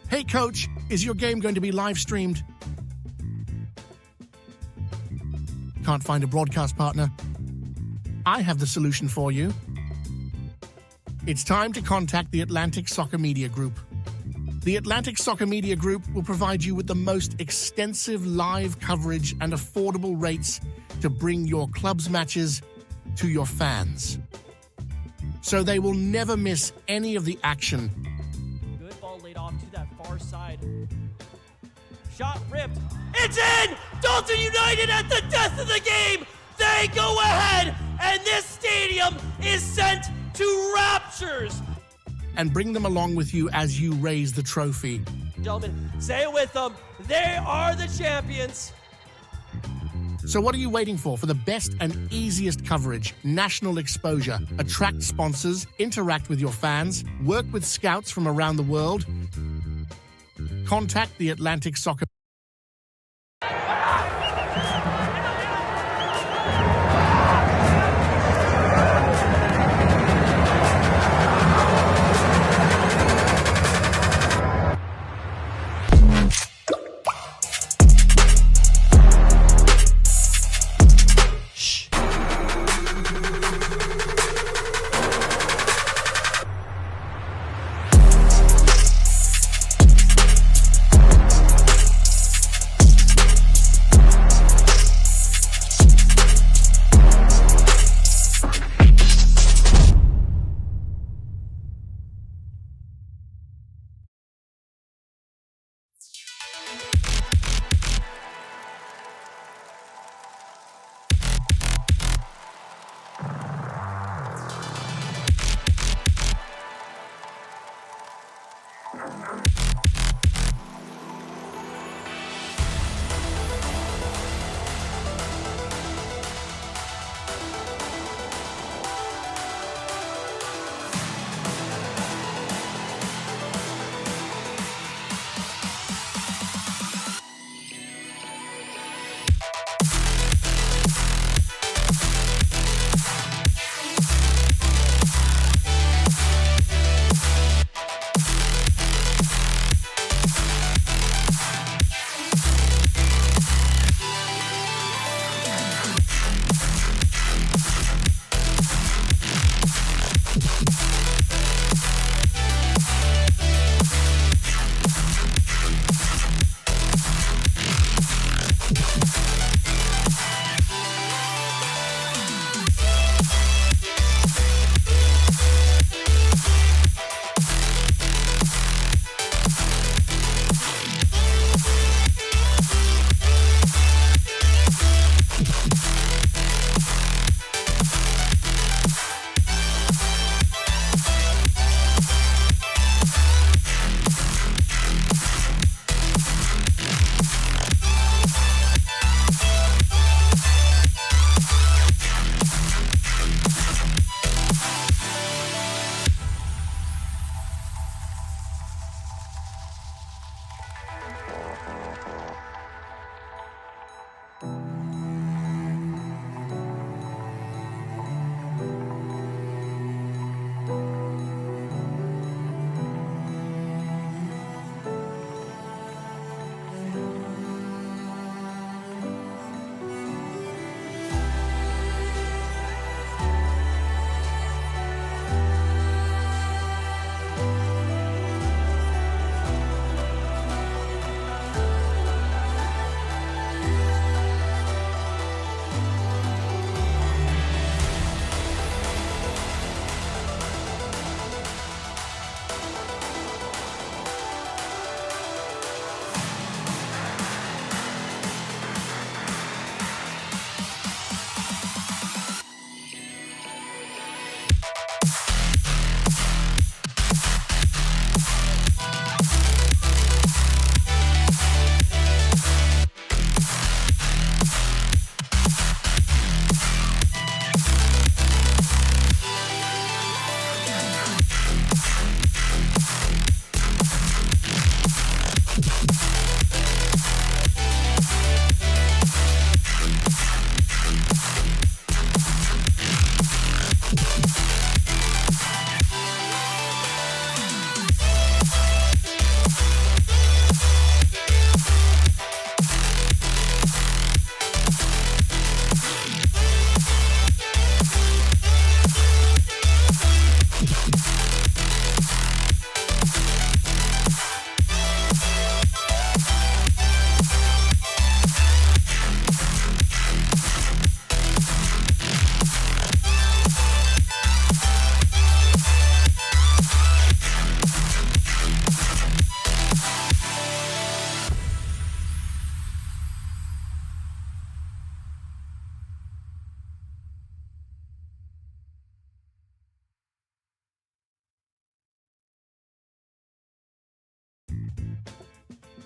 Hey coach, is your game going to be live streamed? Can't find a broadcast partner? I have the solution for you. It's time to contact the Atlantic Soccer Media Group. The Atlantic Soccer Media Group will provide you with the most extensive live coverage and affordable rates to bring your club's matches to your fans. So they will never miss any of the action. Good ball laid off to that far side. Shot ripped. It's in! Dalton United at the death of the game! They go ahead, and this stadium is sent to raptures. And bring them along with you as you raise the trophy. Gentlemen, say it with them. They are the champions. So what are you waiting for? For the best and easiest coverage, national exposure, attract sponsors, interact with your fans, work with scouts from around the world? Contact the Atlantic Soccer.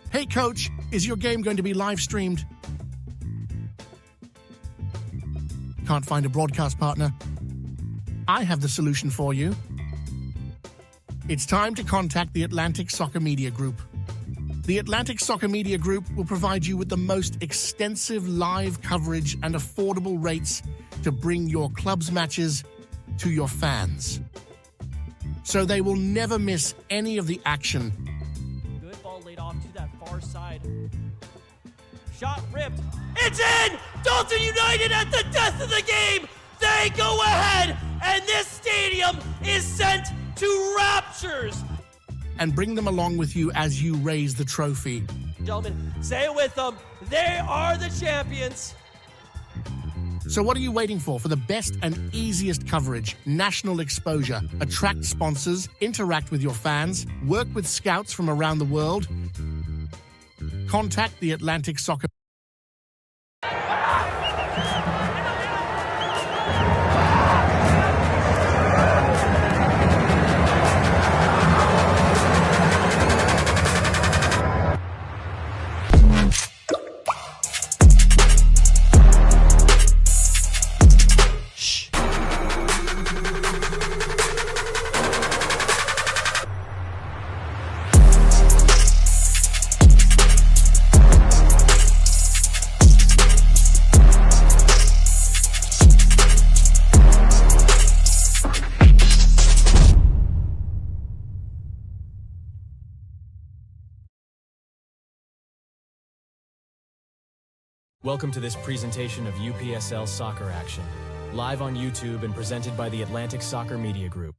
Hey coach, is your game going to be live streamed? Can't find a broadcast partner? I have the solution for you. It's time to contact the Atlantic Soccer Media Group. The Atlantic Soccer Media Group will provide you with the most extensive live coverage and affordable rates to bring your club's matches to your fans, so they will never miss any of the action. Good ball laid off to that far side. Shot ripped. It's in! Dalton United at the death of the game! They go ahead, and this stadium is sent to raptures. And bring them along with you as you raise the trophy. Gentlemen, say it with them. They are the champions. So what are you waiting for? For the best and easiest coverage, national exposure, attract sponsors, interact with your fans, work with scouts from around the world? Contact the Atlantic Soccer. Welcome to this presentation of UPSL Soccer Action, live on YouTube and presented by the Atlantic Soccer Media Group.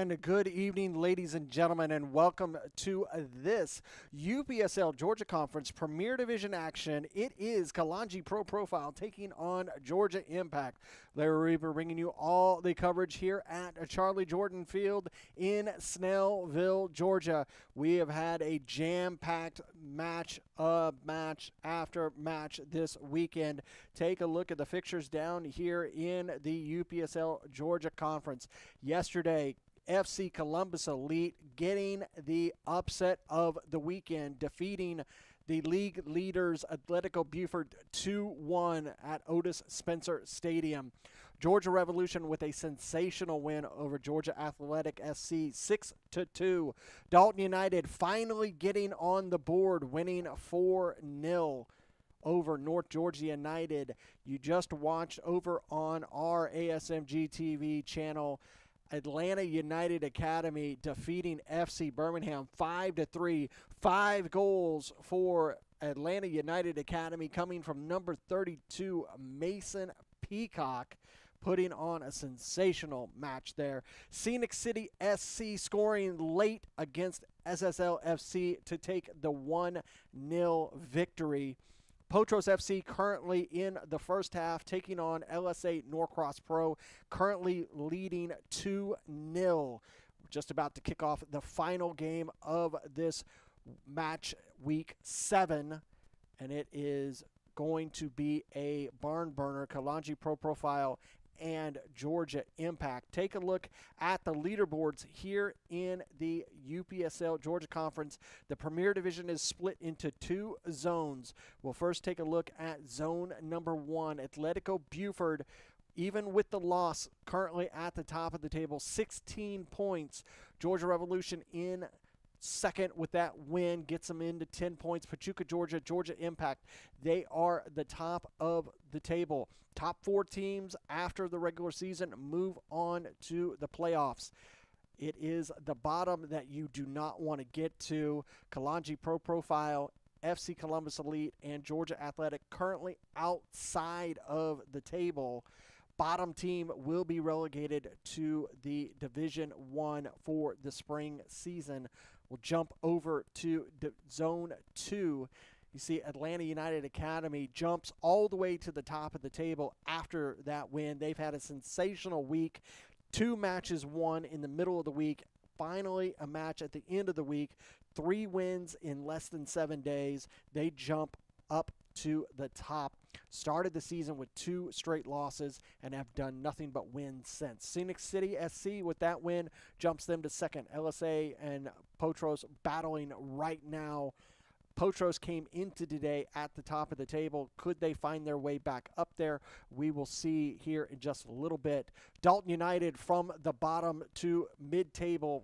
And good evening, ladies and gentlemen, and welcome to this UPSL Georgia Conference Premier Division action. It is Kalonji Pro Profile taking on Georgia Impact. Larry Reaper bringing you all the coverage here at Charlie Jordan Field in Snellville, Georgia. We have had a jam-packed match after match this weekend. Take a look at the fixtures down here in the UPSL Georgia Conference. Yesterday, FC Columbus Elite getting the upset of the weekend, defeating the league leaders Atletico Buford 2-1 at Otis Spencer Stadium. Georgia Revolution with a sensational win over Georgia Athletic SC 6-2. Dalton United finally getting on the board, winning 4-0 over North Georgia United. You just watched over on our ASMG TV channel Atlanta United Academy defeating FC Birmingham 5-3. 5 goals for Atlanta United Academy coming from number 32 Mason Peacock, putting on a sensational match there. Scenic City SC scoring late against SSL FC to take the 1-0 victory. Potros FC currently in the first half, taking on LSA Norcross Pro, currently leading 2-0. We're just about to kick off the final game of this match, week 7, and it is going to be a barn burner. Kalonji Pro Profile and Georgia Impact. Take a look at the leaderboards here in the UPSL Georgia Conference. The Premier Division is split into 2 zones. We'll first take a look at zone number 1. Atletico Buford, even with the loss, currently at the top of the table, 16 points. Georgia Revolution in second with that win, gets them into 10 points. Pachuca, Georgia Impact, they are the top of the table. Top 4 teams after the regular season move on to the playoffs. It is the bottom that you do not want to get to. Kalonji Pro Profile, FC Columbus Elite, and Georgia Athletic currently outside of the table. Bottom team will be relegated to the Division 1 for the spring season. We'll jump over to Zone 2. You see Atlanta United Academy jumps all the way to the top of the table after that win. They've had a sensational week. 2 matches won in the middle of the week. Finally, a match at the end of the week. 3 wins in less than 7 days. They jump up to the top. Started the season with 2 straight losses and have done nothing but win since. Scenic City SC with that win jumps them to second. LSA and Potros battling right now. Potros came into today at the top of the table. Could they find their way back up there? We will see here in just a little bit. Dalton United from the bottom to mid-table,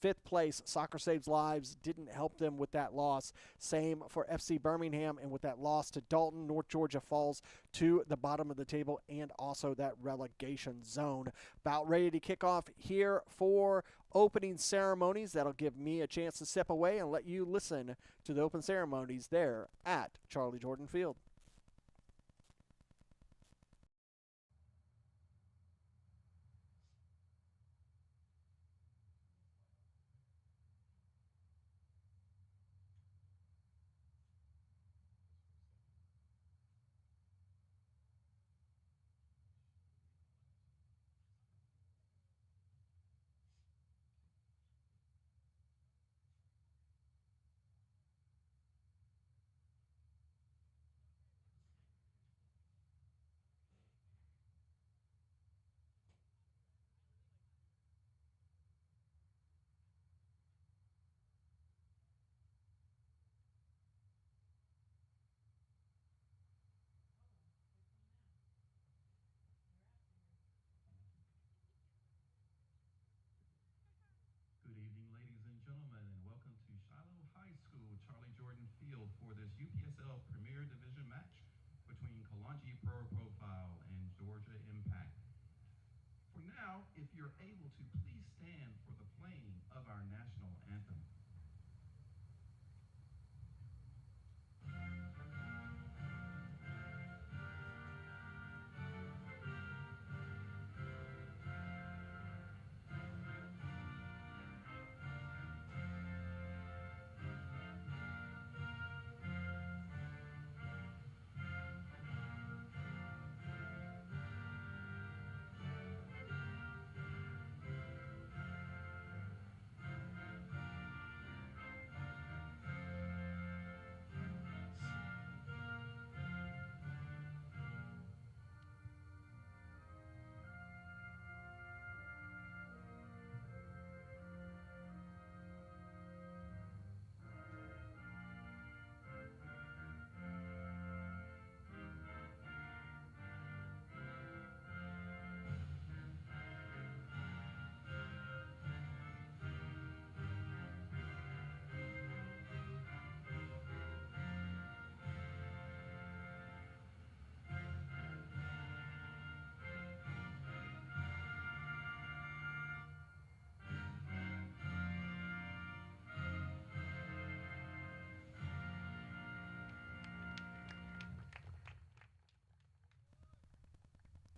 5th place. Soccer Saves Lives didn't help them with that loss. Same for FC Birmingham, and with that loss to Dalton, North Georgia falls to the bottom of the table and also that relegation zone. About ready to kick off here for opening ceremonies. That'll give me a chance to step away and let you listen to the open ceremonies there at Charlie Jordan Field. Good evening, ladies and gentlemen, and welcome to Shiloh High School, Charlie Jordan Field for this UPSL Premier Division match between Kalonji Pro Profile and Georgia Impact. For now, if you're able to, please stand for the playing of our national anthem.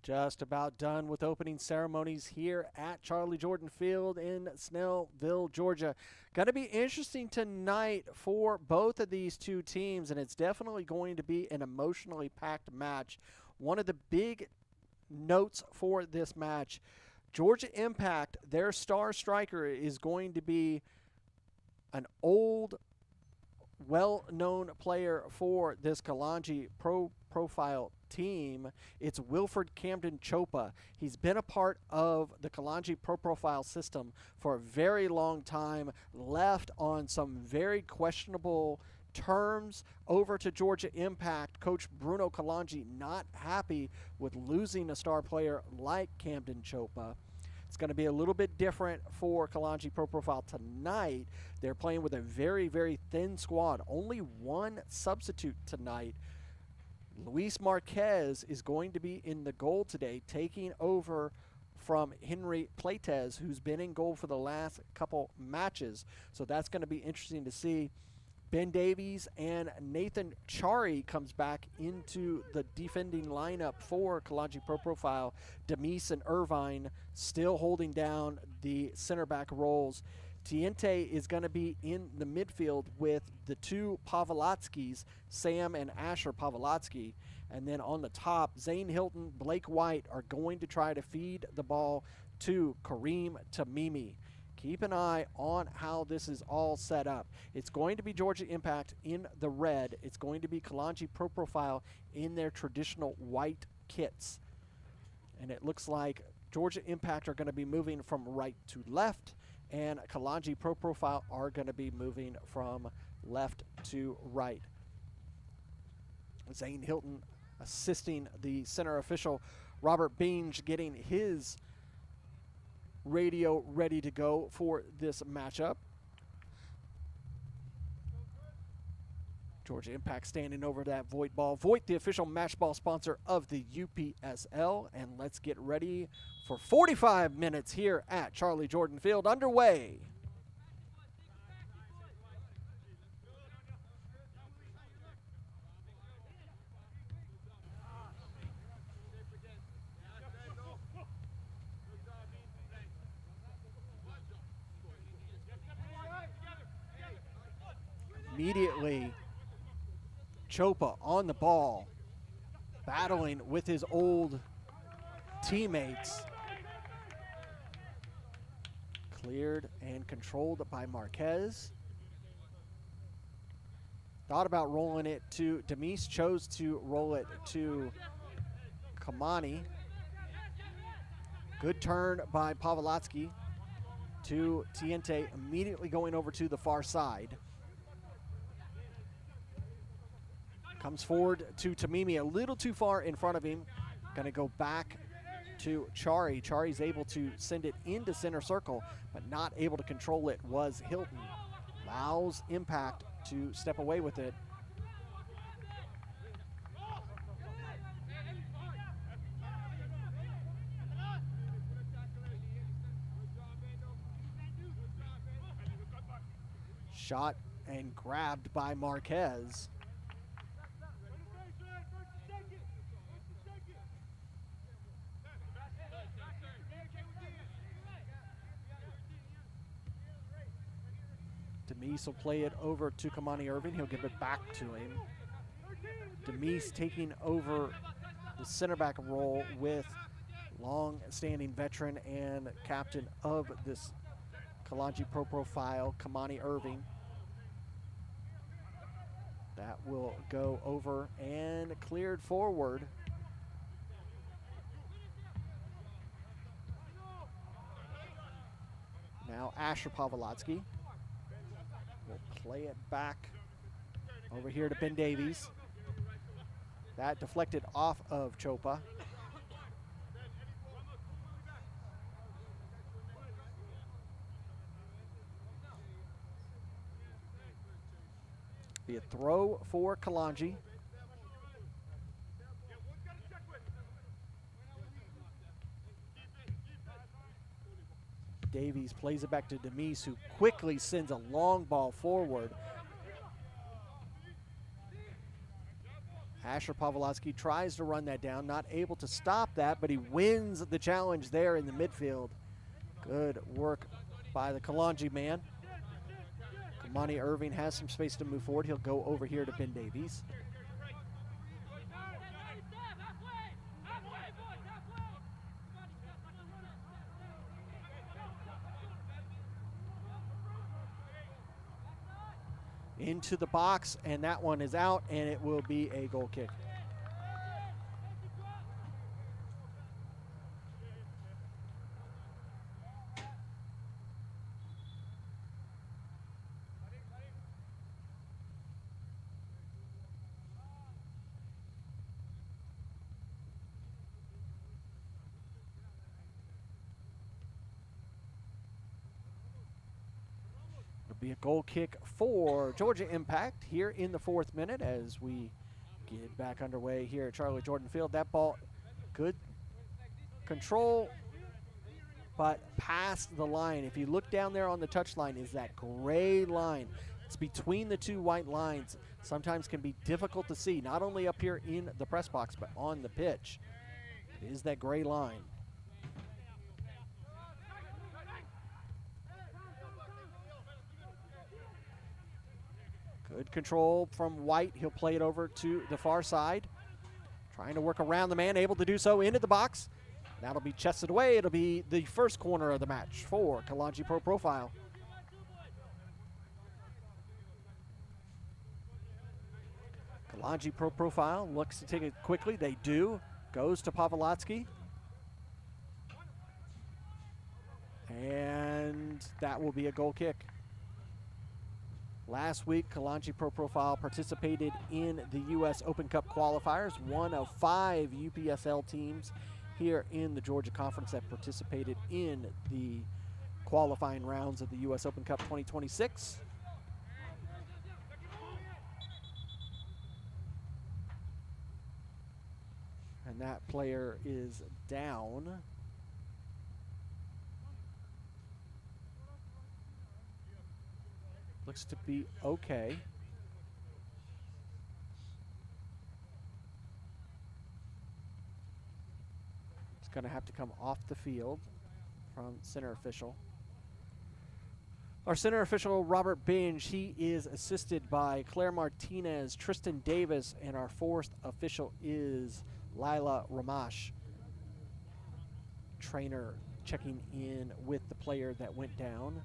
Just about done with opening ceremonies here at Charlie Jordan Field in Snellville, Georgia. Going to be interesting tonight for both of these two teams, and it's definitely going to be an emotionally packed match. One of the big notes for this match, Georgia Impact, their star striker is going to be an old, well-known player for this Kalonji profile team. It's Wilfred Camden Chopa. He's been a part of the Kalonji Pro Profile system for a very long time, left on some very questionable terms over to Georgia Impact. Coach Bruno Kalonji not happy with losing a star player like Camden Chopa. It's going to be a little bit different for Kalonji Pro Profile tonight. They're playing with a very, very thin squad. Only one substitute tonight. Luis Marquez is going to be in the goal today, taking over from Henry Plates, who's been in goal for the last couple matches. So that's going to be interesting to see. Ben Davies and Nathan Chari comes back into the defending lineup for Kalonji Pro Profile. Demise and Irvine still holding down the center back roles. Tiente is going to be in the midfield with the two Pavlovskis, Sam and Asher Pavlovsky. And then on the top, Zane Hilton, Blake White are going to try to feed the ball to Kareem Tamimi. Keep an eye on how this is all set up. It's going to be Georgia Impact in the red. It's going to be Kalonji Pro Profile in their traditional white kits. And it looks like Georgia Impact are going to be moving from right to left, and Kalonji Pro Profile are going to be moving from left to right. Zane Hilton assisting the center official, Robert Binge, getting his radio ready to go for this matchup. Georgia Impact standing over that Voight ball. Voight, the official match ball sponsor of the UPSL. And let's get ready for 45 minutes here at Charlie Jordan Field underway. Immediately, Chopa on the ball, battling with his old teammates. Cleared and controlled by Marquez. Thought about rolling it to Demise, chose to roll it to Kamani. Good turn by Pavlovsky to Tiente, immediately going over to the far side. Comes forward to Tamimi, a little too far in front of him. Going to go back to Chari. Chari's able to send it into center circle, but not able to control it was Hilton. Allows Impact to step away with it. Shot and grabbed by Marquez. Demise will play it over to Kamani Irving. He'll give it back to him. Demise taking over the center back role with long-standing veteran and captain of this Kalonji Pro Profile, Kamani Irving. That will go over and cleared forward. Now Asher Pavlovsky will play it back over here to Ben Davies. That deflected off of Chopa. Be a throw for Kalonji. Davies plays it back to Demise, who quickly sends a long ball forward. Asher Pavlovsky tries to run that down, not able to stop that, but he wins the challenge there in the midfield. Good work by the Kalonji man. Kamani Irving has some space to move forward. He'll go over here to Ben Davies. Into the box, and that one is out, and it will be a goal kick. Be a goal kick for Georgia Impact here in the 4th minute as we get back underway here at Charlie Jordan Field. That ball, good control, but past the line. If you look down there on the touch line is that gray line. It's between the two white lines. Sometimes can be difficult to see, not only up here in the press box, but on the pitch. It is that gray line. Good control from White. He'll play it over to the far side. Trying to work around the man, able to do so into the box. That'll be chested away. It'll be the first corner of the match for Kalonji Pro Profile. Kalonji Pro Profile looks to take it quickly. They do. Goes to Pavlotsky. And that will be a goal kick. Last week, Kalonji Pro Profile participated in the U.S. Open Cup qualifiers, one of 5 UPSL teams here in the Georgia Conference that participated in the qualifying rounds of the U.S. Open Cup 2026. And that player is down. Looks to be okay. It's going to have to come off the field from center official. Our center official, Robert Binge, he is assisted by Claire Martinez, Tristan Davis, and our 4th official is Lila Ramash. Trainer checking in with the player that went down.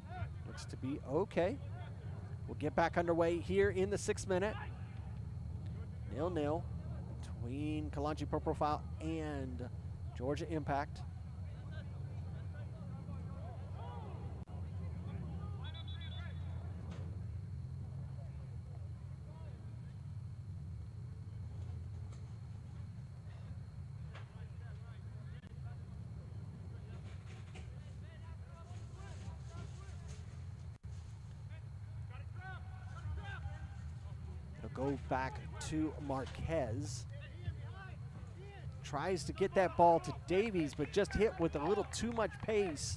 Looks to be okay. We'll get back underway here in the 6th minute. 0-0 between Kalonji Pro Profile and Georgia Impact. Go back to Marquez. Tries to get that ball to Davies, but just hit with a little too much pace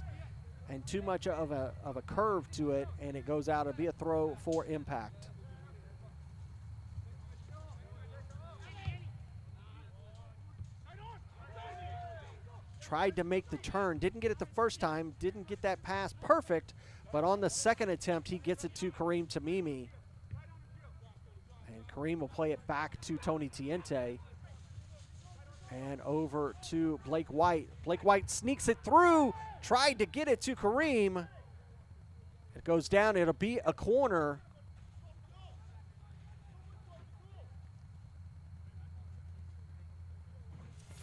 and too much of a curve to it, and it goes out. It'll be a throw for Impact. Tried to make the turn, didn't get it the first time, didn't get that pass perfect, but on the second attempt, he gets it to Kareem Tamimi. Kareem will play it back to Tony Tiente. And over to Blake White. Blake White sneaks it through, tried to get it to Kareem. It goes down, it'll be a corner.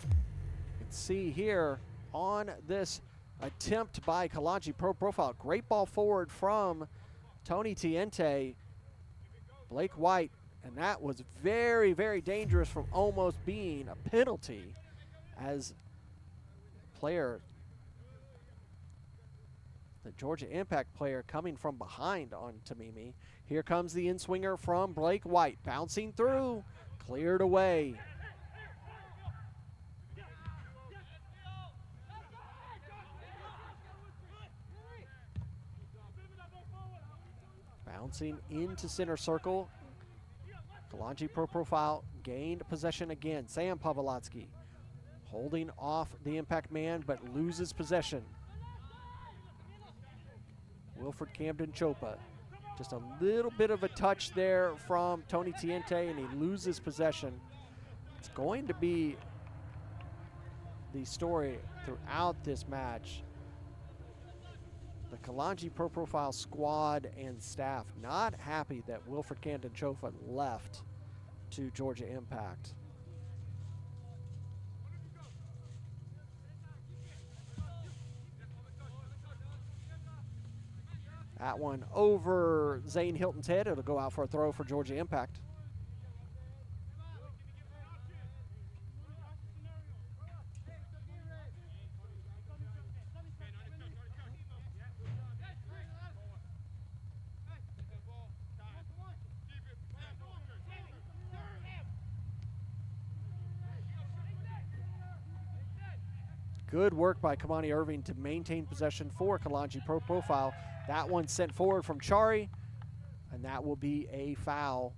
You can see here on this attempt by Kalonji Pro Profile. Great ball forward from Tony Tiente. Blake White. And that was very, very dangerous from almost being a penalty as player, the Georgia Impact player coming from behind on Tamimi. Here comes the in-swinger from Blake White, bouncing through, cleared away. Bouncing into center circle. Kalonji Pro Profile gained possession again. Sam Pavlotsky holding off the impact man, but loses possession. Wilfred Camden Chopa. Just a little bit of a touch there from Tony Tiente, and he loses possession. It's going to be the story throughout this match. The Kalonji Pro Profile squad and staff not happy that Wilfred Camden Chopa left to Georgia Impact. That one over Zane Hilton's head. It'll go out for a throw for Georgia Impact. Good work by Kamani Irving to maintain possession for Kalonji Pro Profile. That one sent forward from Chari, and that will be a foul.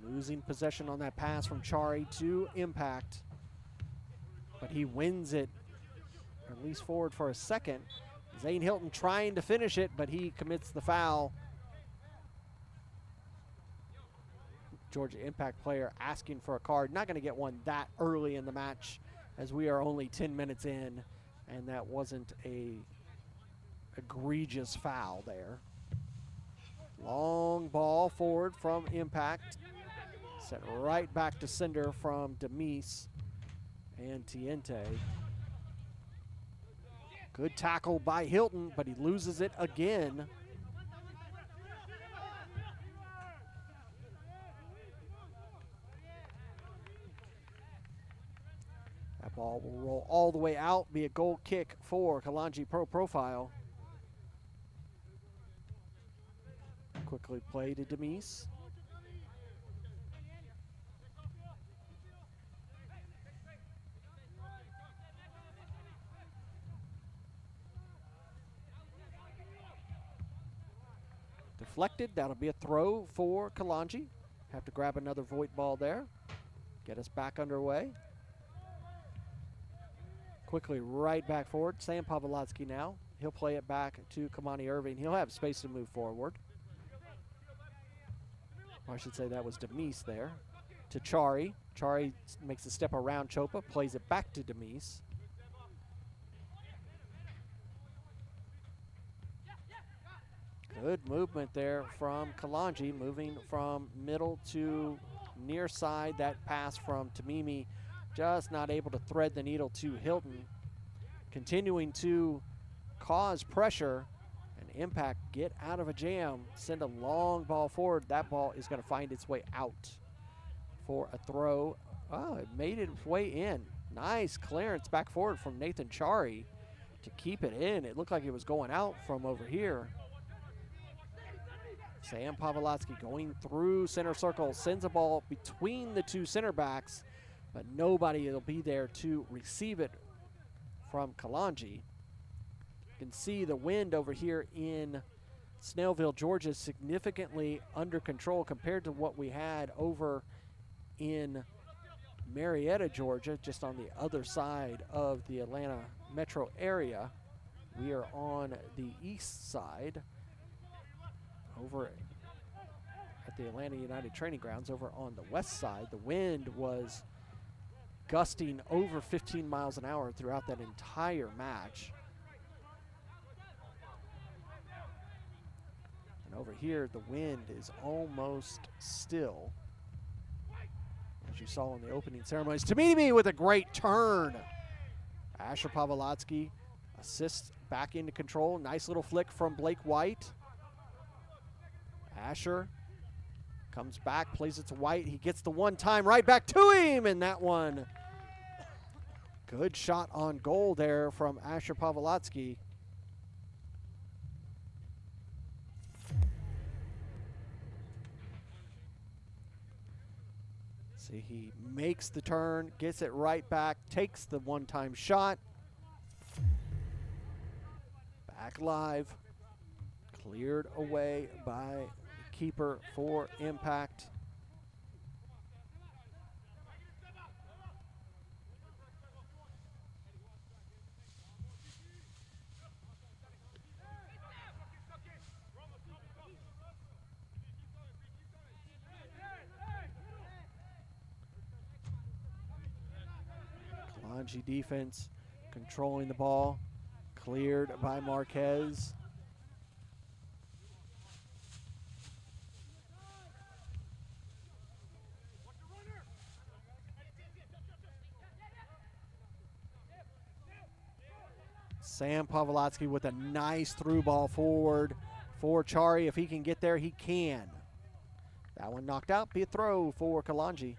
Losing possession on that pass from Chari to Impact. But he wins it, or at least forward for a second. Zane Hilton trying to finish it, but he commits the foul. Georgia Impact player asking for a card. Not going to get one that early in the match, as we are only 10 minutes in, and that wasn't a egregious foul there. Long ball forward from Impact. Set right back to sender from Demise and Tiente. Good tackle by Hilton, but he loses it again. That ball will roll all the way out, be a goal kick for Kalonji Pro Profile. Quickly play to Demise. Deflected, that'll be a throw for Kalonji. Have to grab another void ball there. Get us back underway. Quickly right back forward. Sam Pavlotsky now. He'll play it back to Kamani Irving. He'll have space to move forward. Or I should say that was Demise there. To Chari. Chari makes a step around Chopa, plays it back to Demise. Good movement there from Kalonji, moving from middle to near side. That pass from Tamimi, just not able to thread the needle to Hilton. Continuing to cause pressure and Impact get out of a jam, send a long ball forward. That ball is going to find its way out for a throw. Oh, it made its way in. Nice clearance back forward from Nathan Chari to keep it in. It looked like it was going out from over here. Sam Pavlotsky going through center circle, sends a ball between the two center backs, but nobody will be there to receive it from Kalonji. You can see the wind over here in Snellville, Georgia, significantly under control compared to what we had over in Marietta, Georgia, just on the other side of the Atlanta metro area. We are on the east side, over at the Atlanta United Training Grounds. Over on the west side, the wind was gusting over 15 miles an hour throughout that entire match. And over here, the wind is almost still, as you saw in the opening ceremonies. Tamimi with a great turn. Asher Pavlotsky assists back into control. Nice little flick from Blake White. Asher comes back, plays it to White. He gets the one time right back to him, and that one Good shot on goal there from Asher Pavlotsky. See, he makes the turn, gets it right back, takes the one-time shot. Back live. Cleared away by the keeper for Impact. Kalonji defense controlling the ball. Cleared by Marquez. Sam Pavlotsky with a nice through ball forward for Chari. If he can get there, he can. That one knocked out, be a throw for Kalonji.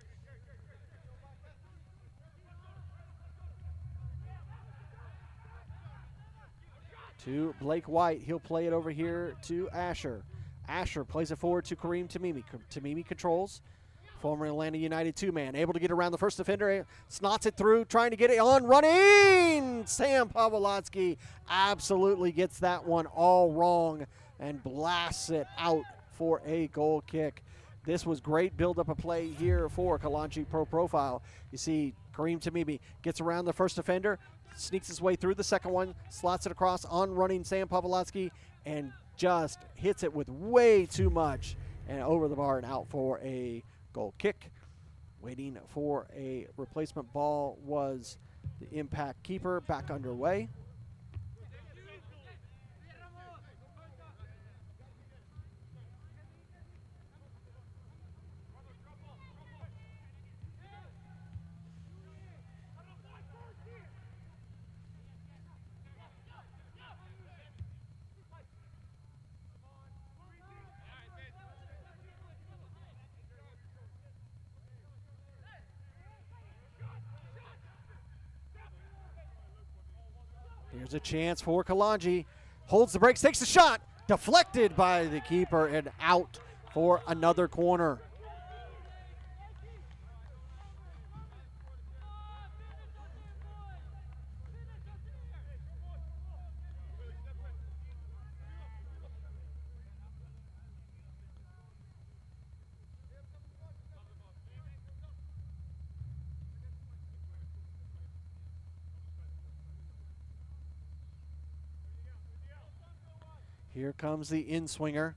To Blake White, he'll play it over here to Asher. Asher plays it forward to Kareem Tamimi. Tamimi controls. Former Atlanta United two-man, able to get around the first defender, snots it through, trying to get it on, running! Sam Pavlotsky absolutely gets that one all wrong and blasts it out for a goal kick. This was great build-up of play here for Kalonji Pro Profile. You see Kareem Tamimi gets around the first defender, sneaks his way through the second one, slots it across on running Sam Pavlotsky, and just hits it with way too much and over the bar and out for a goal kick. Waiting for a replacement ball was the Impact keeper. Back underway. Here's a chance for Kalonji. Holds the brakes, takes the shot. Deflected by the keeper and out for another corner. Here comes the in-swinger.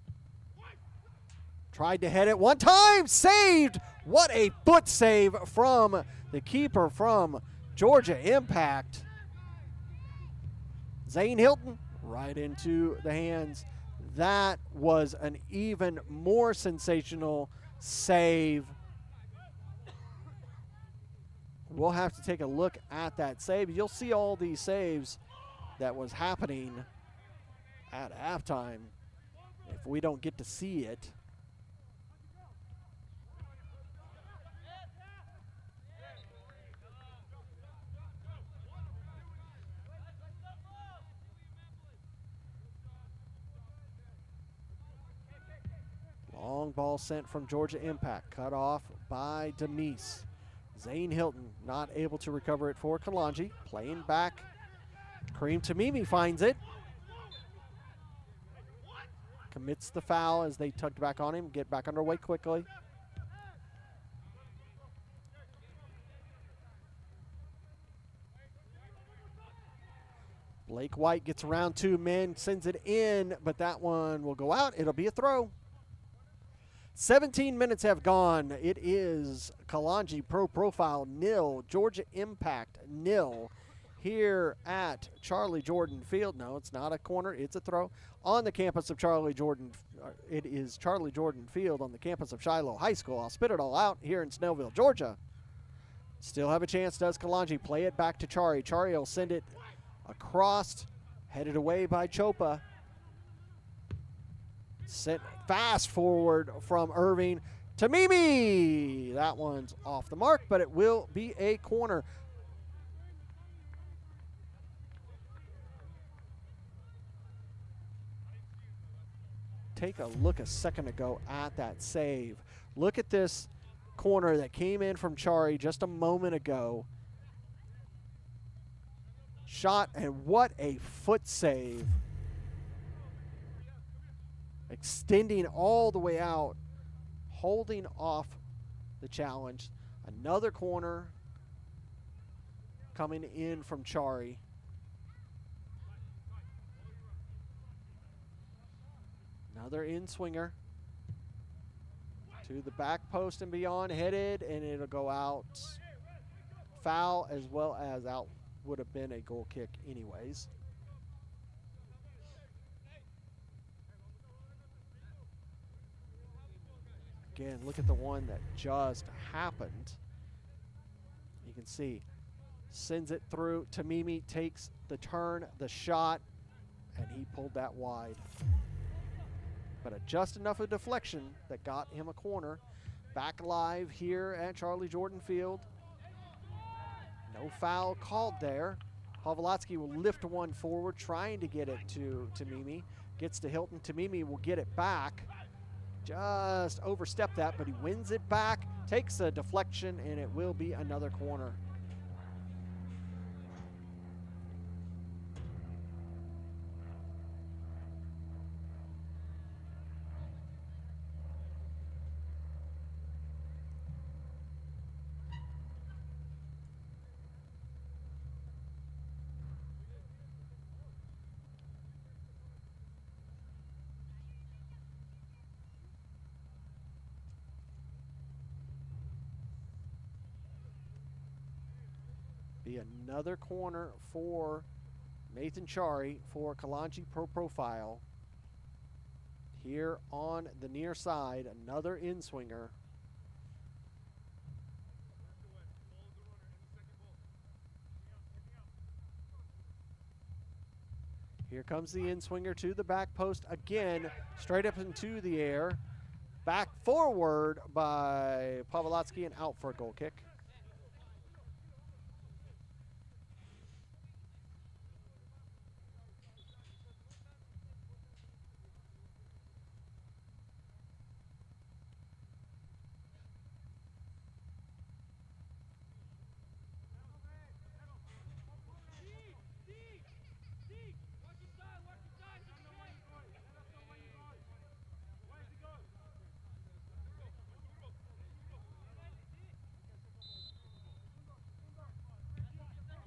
Tried to head it one time, saved! What a foot save from the keeper from Georgia Impact. Zane Hilton right into the hands. That was an even more sensational save. We'll have to take a look at that save. You'll see all these saves that was happening at halftime if we don't get to see it. Long ball sent from Georgia Impact, cut off by Demise. Zane Hilton not able to recover it for Kalonji. Playing back, Kareem Tamimi finds it. Commits the foul as they tugged back on him, get back underway quickly. Blake White gets around two men, sends it in, but that one will go out. It'll be a throw. 17 minutes have gone. It is Kalonji Pro Profile 0, Georgia Impact 0. Here at Charlie Jordan Field. No, it's not a corner, it's a throw. On the campus of Charlie Jordan, it is Charlie Jordan Field on the campus of Shiloh High School. I'll spit it all out here in Snellville, Georgia. Still have a chance, does Kalonji. Play it back to Chari. Chari will send it across, headed away by Chopa. Sent fast forward from Irving. Tamimi! That one's off the mark, but it will be a corner. take a look a second ago at that save. Look at this corner that came in from Chari just a moment ago. Shot, and what a foot save. Extending all the way out, holding off the challenge. Another corner coming in from Chari. Another in-swinger to the back post and beyond, headed, and it'll go out. Foul, as well as out would have been a goal kick anyways. Again, look at the one that just happened. You can see, sends it through. Tamimi takes the turn, the shot, and he pulled that wide. But just enough of deflection that got him a corner. Back live here at Charlie Jordan Field. No foul called there. Pavlotsky will lift one forward, trying to get it to Tamimi. Gets to Hilton. Tamimi will get it back. Just overstepped that, but he wins it back, takes a deflection, and it will be another corner. Be another corner for Nathan Chari for Kalonji Pro Profile. Here on the near side, another in-swinger. Here comes the in-swinger to the back post again, straight up into the air. Back forward by Pavlotsky and out for a goal kick.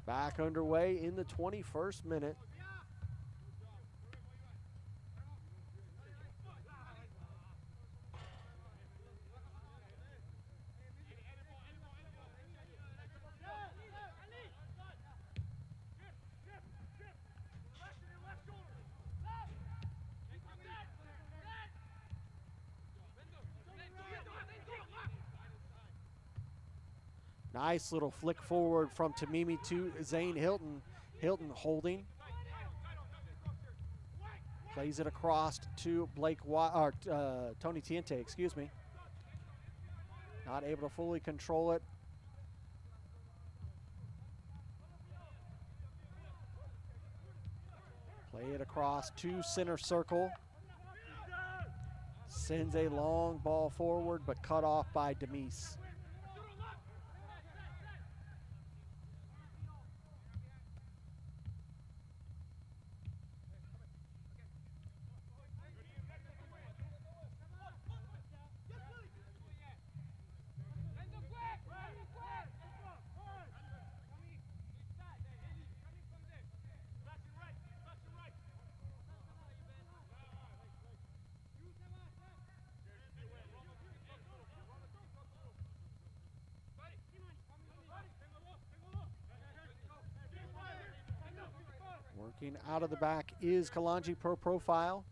Back underway in the 21st minute. Nice little flick forward from Tamimi to Zane Hilton. Hilton holding. Plays it across to Tony Tiente, excuse me. Not able to fully control it. Play it across to center circle. Sends a long ball forward, but cut off by Demise. Working out of the back is Kalonji Pro Profile.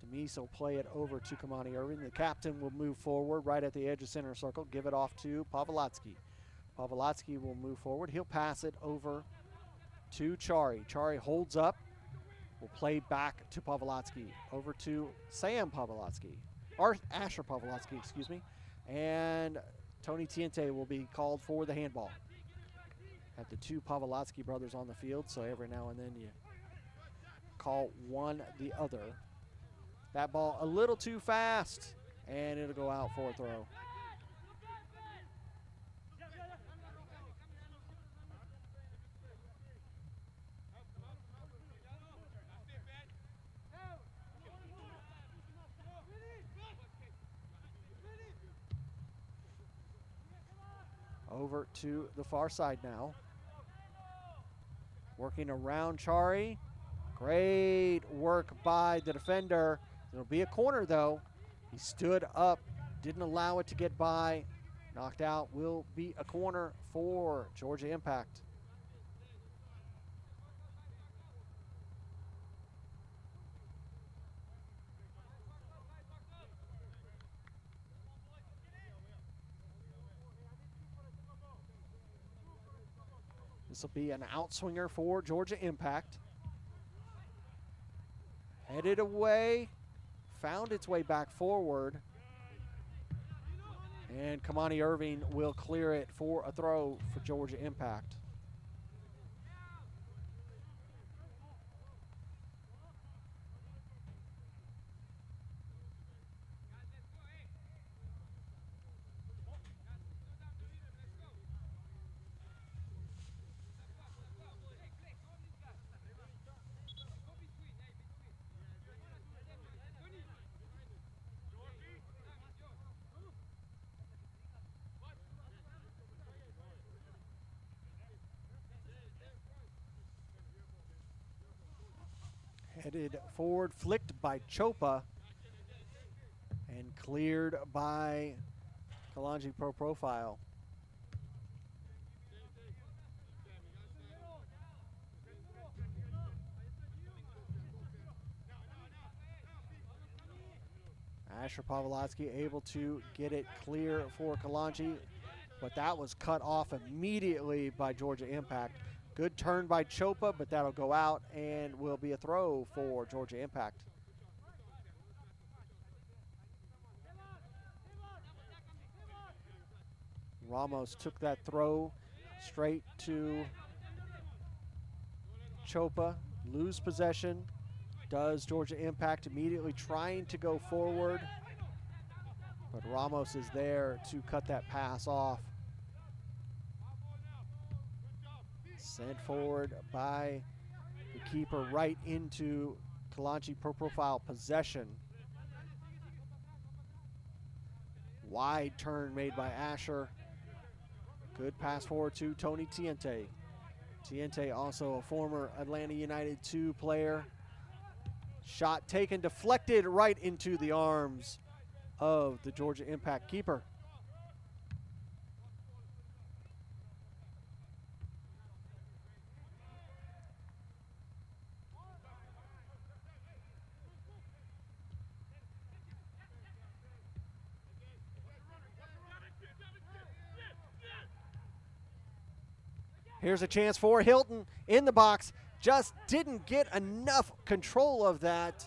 Demise will play it over to Kamani Irving. The captain will move forward right at the edge of center circle, give it off to Pavlotsky. Pavlotsky will move forward. He'll pass it over to Chari. Chari holds up. Will play back to Pavlotsky. Over to Sam Pavlotsky. Or Asher Pavlotsky, excuse me. And Tony Tiente will be called for the handball. Have the two Pavlotsky brothers on the field, so every now and then you call one the other. That ball a little too fast, and it'll go out for a throw. Over to the far side now. Working around Chari. Great work by the defender. It'll be a corner though. He stood up, didn't allow it to get by. Knocked out, will be a corner for Georgia Impact. This will be an outswinger for Georgia Impact. Headed away, found its way back forward. And Kamani Irving will clear it for a throw for Georgia Impact. Headed forward, flicked by Chopa, and cleared by Kalonji Pro Profile. Asher Pavlotsky able to get it clear for Kalonji, but that was cut off immediately by Georgia Impact. Good turn by Chopa, but that'll go out and will be a throw for Georgia Impact. Ramos took that throw straight to Chopa. Lose possession. Does Georgia Impact, immediately trying to go forward, but Ramos is there to cut that pass off. Sent forward by the keeper right into Kalonji Pro Profile possession. Wide turn made by Asher. Good pass forward to Tony Tiente. Tiente also a former Atlanta United 2 player. Shot taken, deflected right into the arms of the Georgia Impact keeper. Here's a chance for Hilton in the box. Just didn't get enough control of that.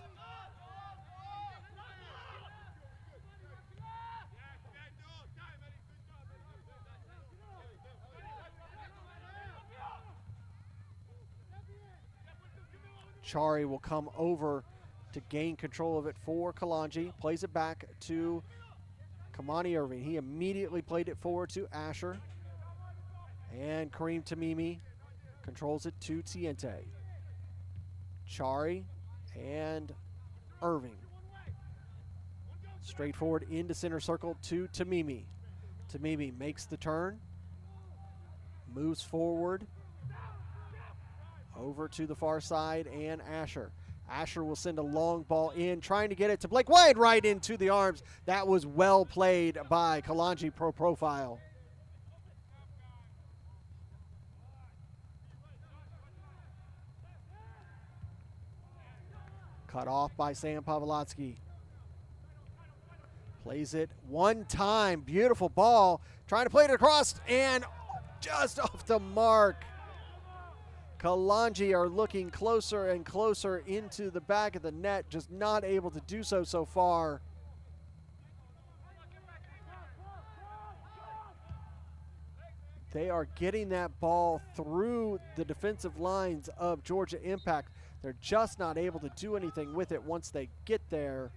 Chari will come over to gain control of it for Kalonji. Plays it back to Kamani Irving. He immediately played it forward to Asher. And Kareem Tamimi controls it to Tiente. Chari and Irving. Straight forward into center circle to Tamimi. Tamimi makes the turn. Moves forward. Over to the far side and Asher. Asher will send a long ball in, trying to get it to Blake Wide right into the arms. That was well played by Kalonji Pro Profile. Cut off by Sam Pavlotsky. Plays it one time. Beautiful ball. Trying to play it across and just off the mark. Kalonji are looking closer and closer into the back of the net. Just not able to do so so far. They are getting that ball through the defensive lines of Georgia Impact. They're just not able to do anything with it once they get there.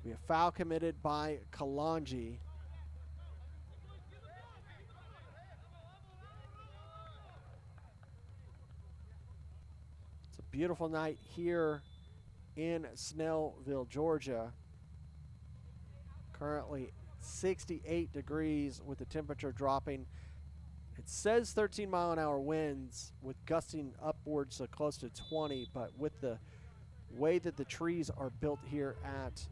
We have foul committed by Kalonji. It's a beautiful night here in Snellville, Georgia. Currently 68 degrees with the temperature dropping. It says 13-mile-an-hour winds with gusting upwards to close to 20, but with the way that the trees are built here at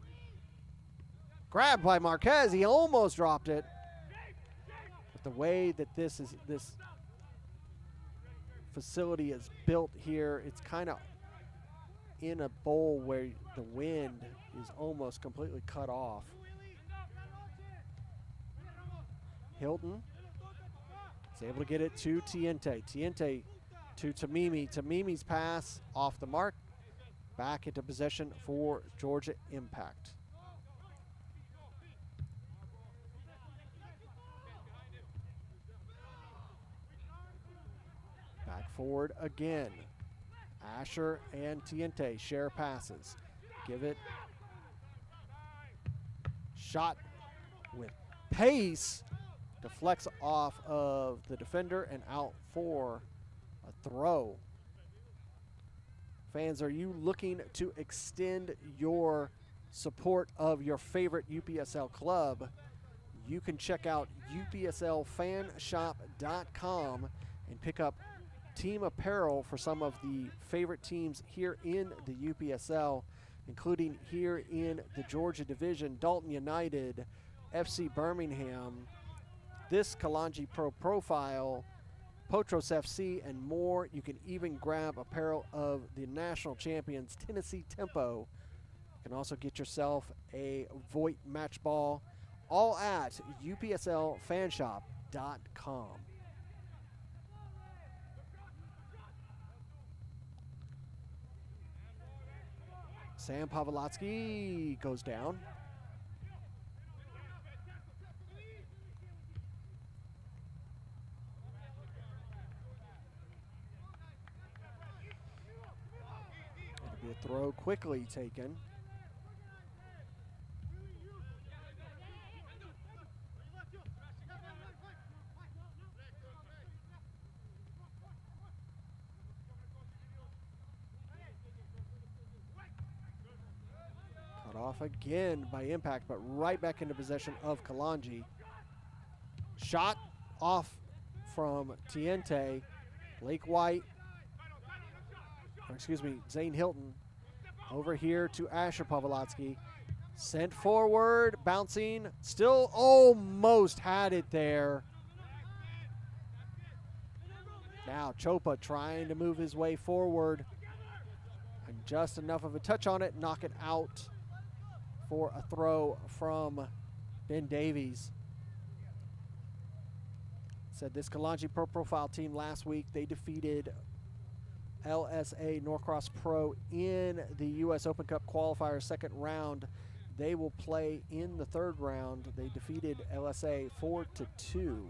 grabbed by Marquez, he almost dropped it. But the way that this facility is built here, it's kind of in a bowl where the wind is almost completely cut off. Hilton is able to get it to Tiente. Tiente to Tamimi. Tamimi's pass off the mark. Back into possession for Georgia Impact. Back forward again. Asher and Tiente share passes. Give it. Shot with pace. Deflects off of the defender and out for a throw. Fans, are you looking to extend your support of your favorite UPSL club? You can check out upslfanshop.com and pick up team apparel for some of the favorite teams here in the UPSL, including here in the Georgia Division, Dalton United, FC Birmingham, this Kalonji Pro Profile, Potros FC, and more. You can even grab apparel of the national champions, Tennessee Tempo. You can also get yourself a Voight match ball, all at upslfanshop.com. Sam Pavlotsky goes down. It'll be a throw quickly taken. Off again by Impact, but right back into possession of Kalonji. Shot off from Tiente. Blake White, or excuse me, Zane Hilton over here to Asher Pavlotsky. Sent forward, bouncing, still almost had it there. Now Chopa trying to move his way forward, and just enough of a touch on it, knock it out for a throw from Ben Davies. Said this Kalonji Pro Profile team last week, they defeated LSA Norcross Pro in the U.S. Open Cup qualifier second round. They will play in the third round. They defeated LSA 4-2.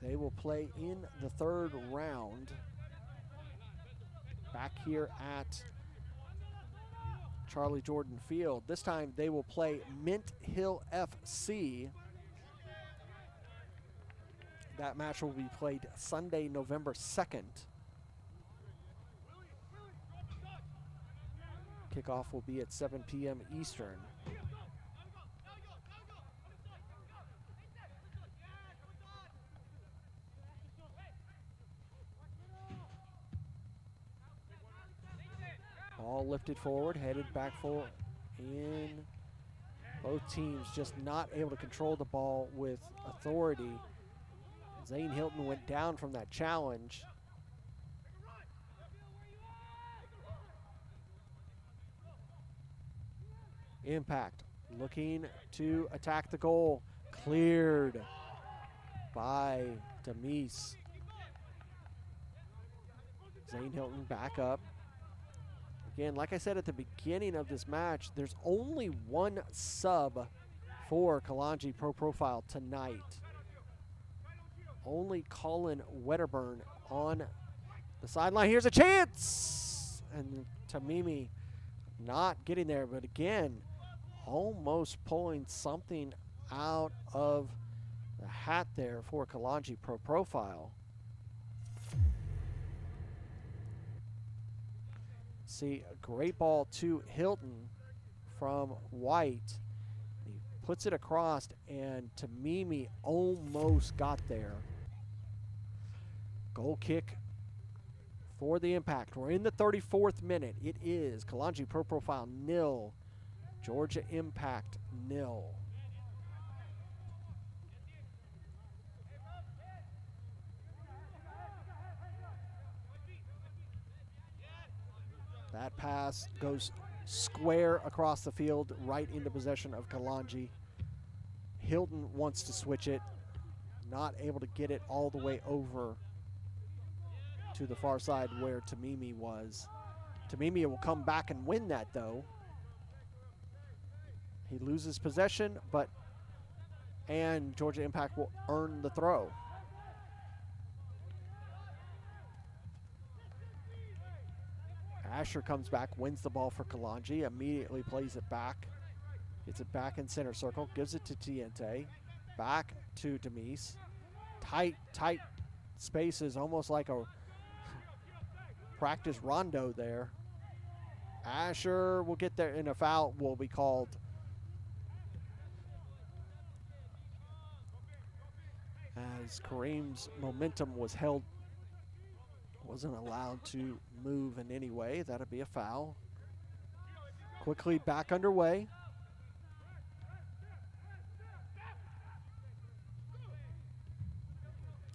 They will play in the third round back here at Charlie Jordan Field. This time they will play Mint Hill FC. That match will be played Sunday, November 2nd. Kickoff will be at 7 p.m. Eastern. Ball lifted forward, headed back full in. Both teams just not able to control the ball with authority. Zane Hilton went down from that challenge. Impact looking to attack the goal. Cleared by Demise. Zane Hilton back up. Again, like I said at the beginning of this match, there's only one sub for Kalonji Pro Profile tonight. only Colin Wedderburn on the sideline. Here's a chance! And Tamimi not getting there, but again, almost pulling something out of the hat there for Kalonji Pro Profile. See, a great ball to Hilton from White. He puts it across, and Tamimi almost got there. Goal kick for the Impact. We're in the 34th minute. It is Kalonji Pro Profile 0, Georgia Impact 0. That pass goes square across the field, right into possession of Kalonji. Hilton wants to switch it, not able to get it all the way over to the far side where Tamimi was. Tamimi will come back and win that, though. He loses possession, and Georgia Impact will earn the throw. Asher comes back, wins the ball for Kalonji, immediately plays it back. Gets it back in center circle, gives it to Tiente. Back to Demise. Tight spaces, almost like a practice rondo there. Asher will get there, and a foul will be called. As Kareem's momentum was held, wasn't allowed to move in any way. That'll be a foul. Quickly back underway.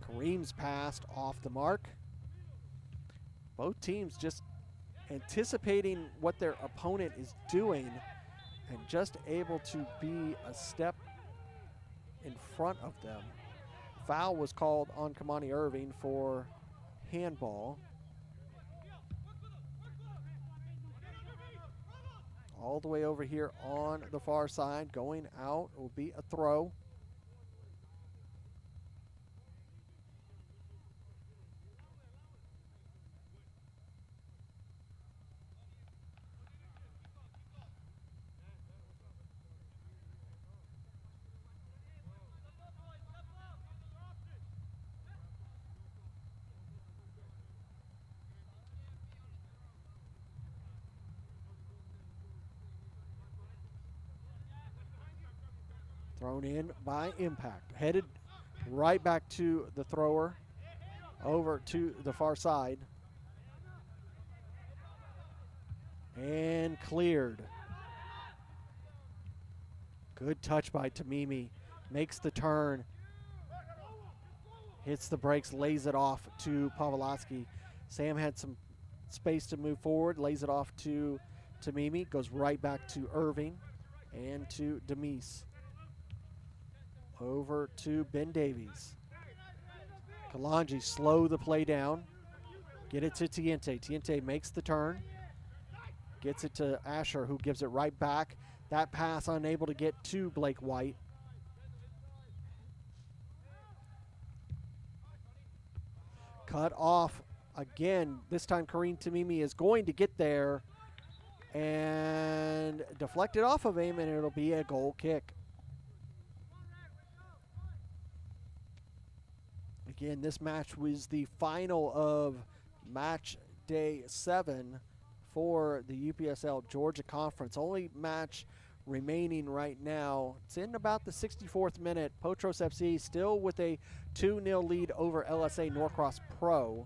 Kareem's passed off the mark. Both teams just anticipating what their opponent is doing and just able to be a step in front of them. Foul was called on Kamani Irving for handball. All the way over here on the far side, going out will be a throw. Thrown in by Impact. Headed right back to the thrower. Over to the far side. And cleared. Good touch by Tamimi. Makes the turn. Hits the brakes, lays it off to Pavlovsky. Sam had some space to move forward, lays it off to Tamimi. Goes right back to Irving and to Demise. Over to Ben Davies. Kalonji slow the play down. Get it to Tiente. Tiente makes the turn. Gets it to Asher, who gives it right back. That pass unable to get to Blake White. Cut off again. This time Kareem Tamimi is going to get there and deflected off of him, and it'll be a goal kick. Again, this match was the final of match day 7 for the UPSL Georgia Conference. Only match remaining right now. It's in about the 64th minute. Potros FC still with a 2-0 lead over LSA Norcross Pro.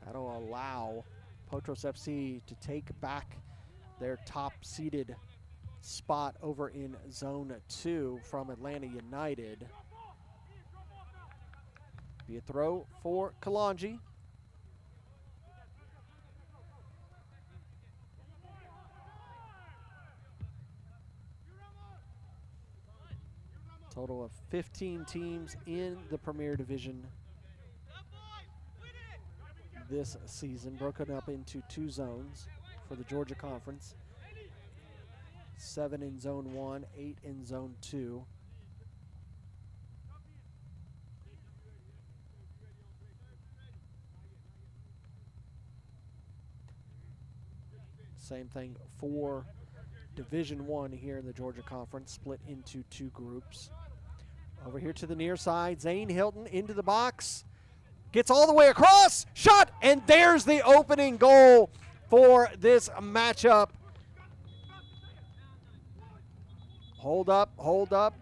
That'll allow Potros FC to take back their top-seeded spot over in Zone 2 from Atlanta United. Be a throw for Kalonji. Total of 15 teams in the Premier Division this season, broken up into 2 zones for the Georgia Conference. 7 in Zone 1, 8 in Zone 2. Same thing for Division 1 here in the Georgia Conference, split into 2 groups. Over here to the near side, Zane Hilton into the box. Gets all the way across, shot, and there's the opening goal for this matchup. Hold up, hold up.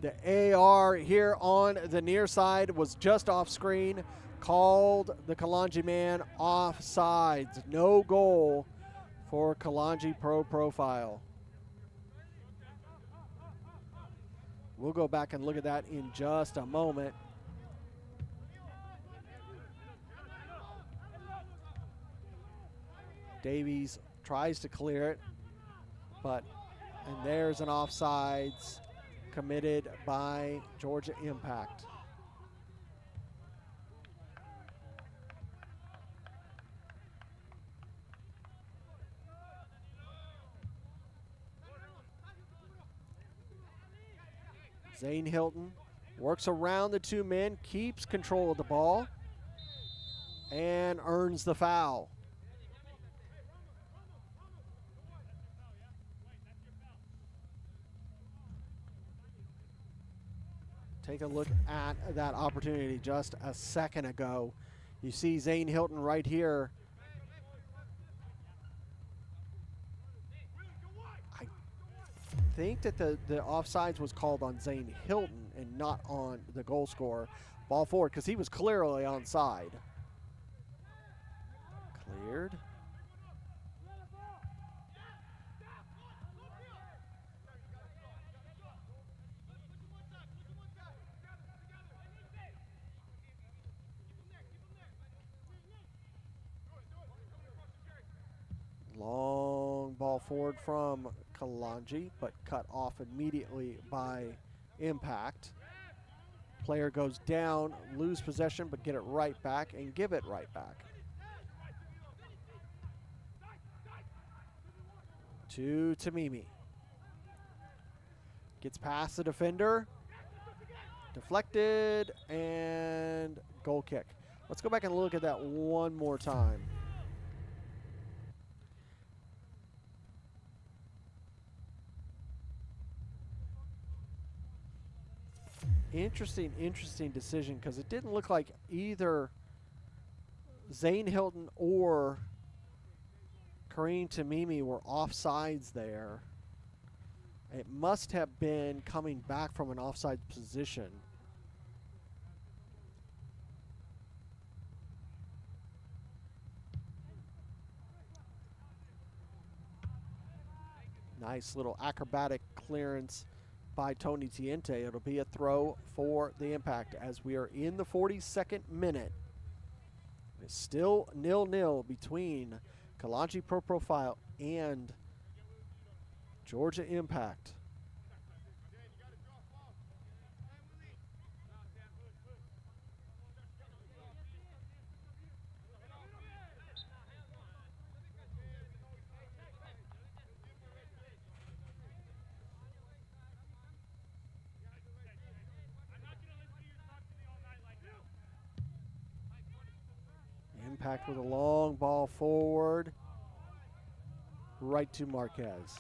The AR here on the near side was just off screen, called the Kalonji man offsides. No goal for Kalonji Pro Profile. We'll go back and look at that in just a moment. Davies tries to clear it, and there's an offsides committed by Georgia Impact. Zane Hilton works around the 2 men, keeps control of the ball, and earns the foul. Take a look at that opportunity just a second ago. You see Zane Hilton right here. I think that the offsides was called on Zane Hilton and not on the goal scorer. Ball forward, because he was clearly onside. Cleared. Long ball forward from Kalonji, but cut off immediately by Impact. Player goes down, lose possession, but get it right back and give it right back. To Tamimi. Gets past the defender. Deflected and goal kick. Let's go back and look at that one more time. Interesting decision, because it didn't look like either Zane Hilton or Kareem Tamimi were offsides there. It must have been coming back from an offside position. Nice little acrobatic clearance by Tony Tiente. It'll be a throw for the Impact as we are in the 42nd minute. It's still 0-0 between Kalonji Pro Profile and Georgia Impact. Impact with a long ball forward, right to Marquez.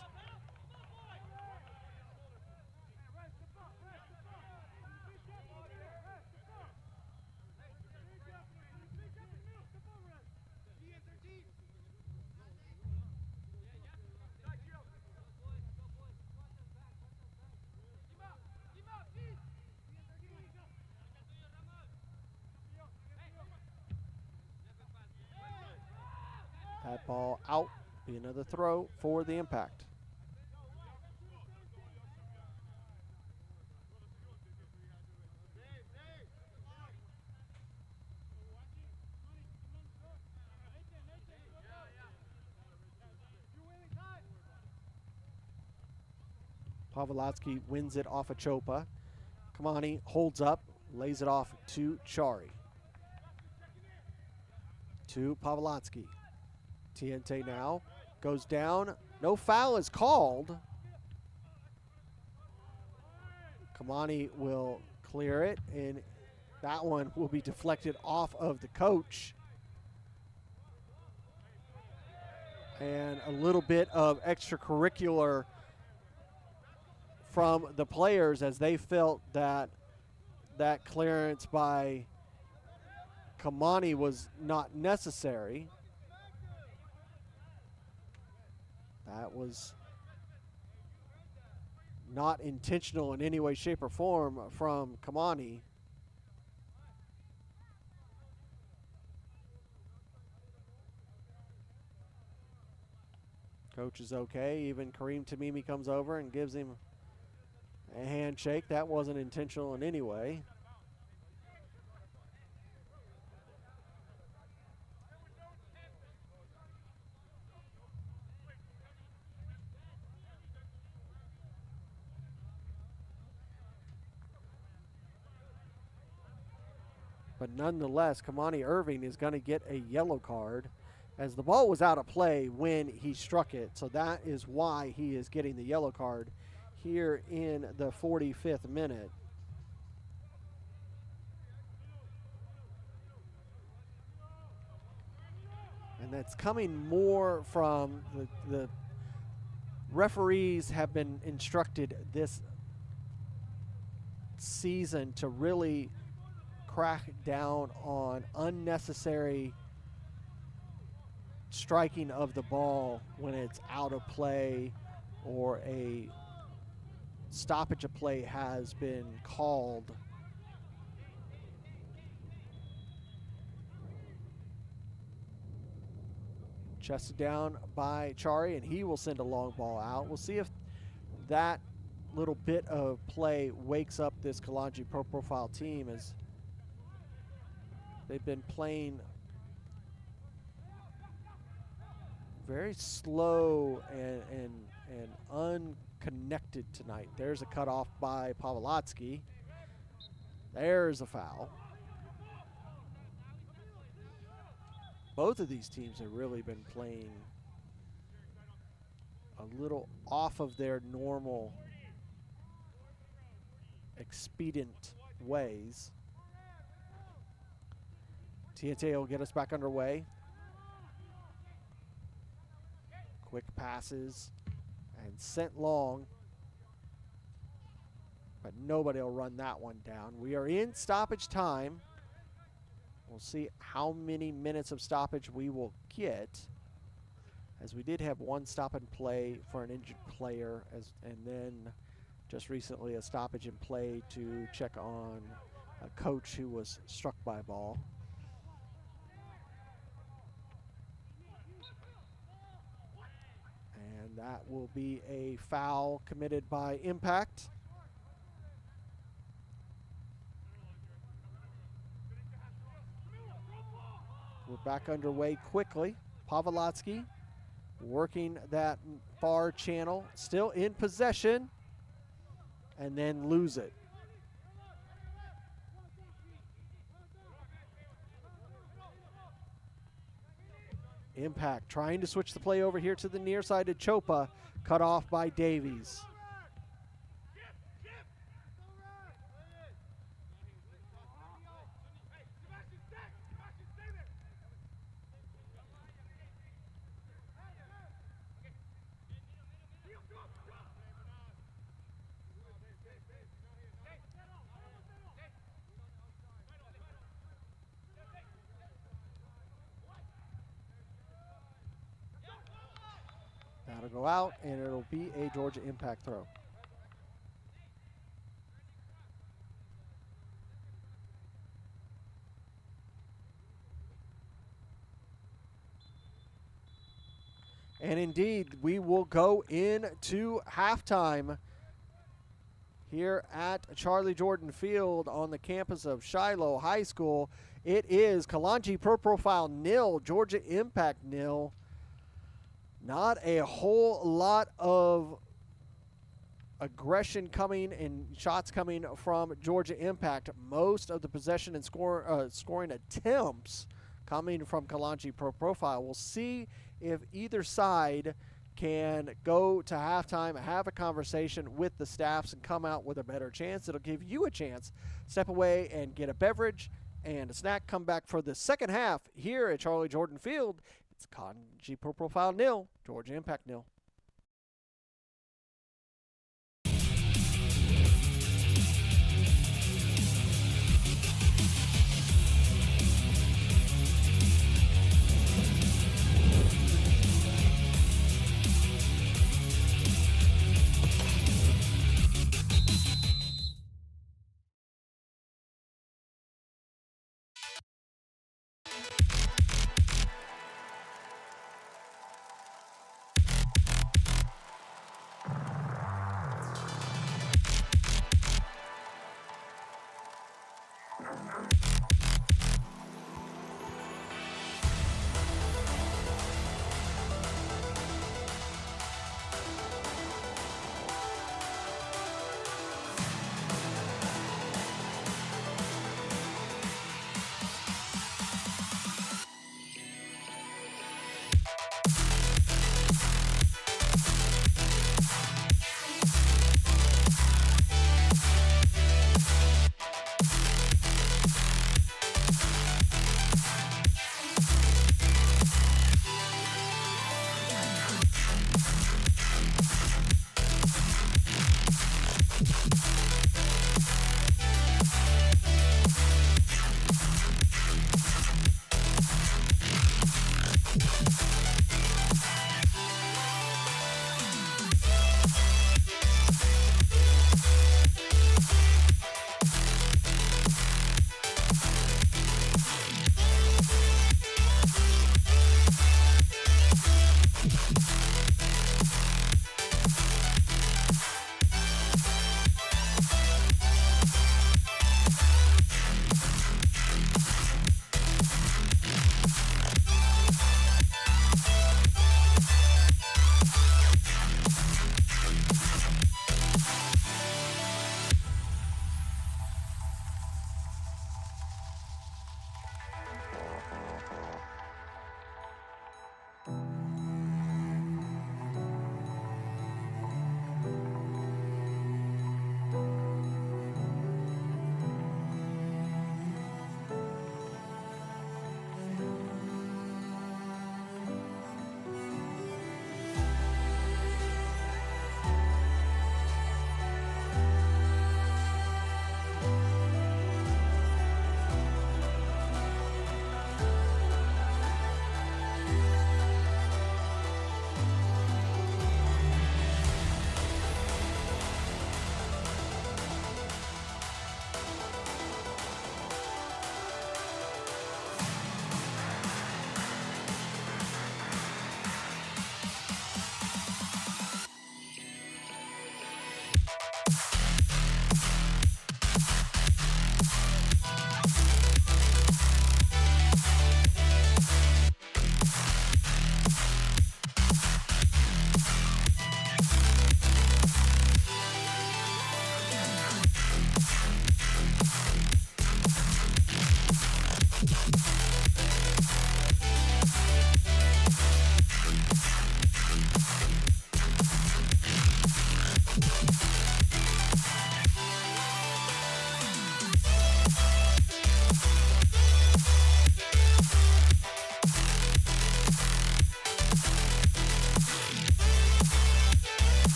That ball out, be another throw for the Impact. Pavlotsky wins it off of Chopa. Kamani holds up, lays it off to Chari. to Pavlotsky. Tiente now goes down. No foul is called. Kamani will clear it, and that one will be deflected off of the coach. And a little bit of extracurricular from the players as they felt that that clearance by Kamani was not necessary. That was not intentional in any way, shape, or form from Kamani. Coach is okay. Even Kareem Tamimi comes over and gives him a handshake. That wasn't intentional in any way. But nonetheless, Kamani Irving is going to get a yellow card as the ball was out of play when he struck it. So that is why he is getting the yellow card here in the 45th minute. And that's coming more from the referees have been instructed this season to really crack down on unnecessary striking of the ball when it's out of play or a stoppage of play has been called. Chested down by Chari, and he will send a long ball out. We'll see if that little bit of play wakes up this Kalonji Pro Profile team as they've been playing very slow and unconnected tonight. There's a cutoff by Pavlotsky. There's a foul. Both of these teams have really been playing a little off of their normal expedient ways. TNT will get us back underway. Quick passes and sent long, but nobody will run that one down. We are in stoppage time. We'll see how many minutes of stoppage we will get, as we did have one stop and play for an injured player, and then just recently a stoppage and play to check on a coach who was struck by a ball. And that will be a foul committed by Impact. We're back underway quickly. Pavlotsky working that far channel, still in possession, and then lose it. Impact trying to switch the play over here to the near side to Chopa, cut off by Davies. That'll go out, and it'll be a Georgia Impact throw. And indeed, we will go into halftime here at Charlie Jordan Field on the campus of Shiloh High School. It is Kalonji Pro Profile 0, Georgia Impact 0. Not a whole lot of aggression coming and shots coming from Georgia Impact. Most of the possession and scoring attempts coming from Kalonji Pro Profile. We'll see if either side can go to halftime, have a conversation with the staffs, and come out with a better chance. It'll give you a chance. Step away and get a beverage and a snack. Come back for the second half here at Charlie Jordan Field. It's Kalonji Pro Profile 0, Georgia Impact 0.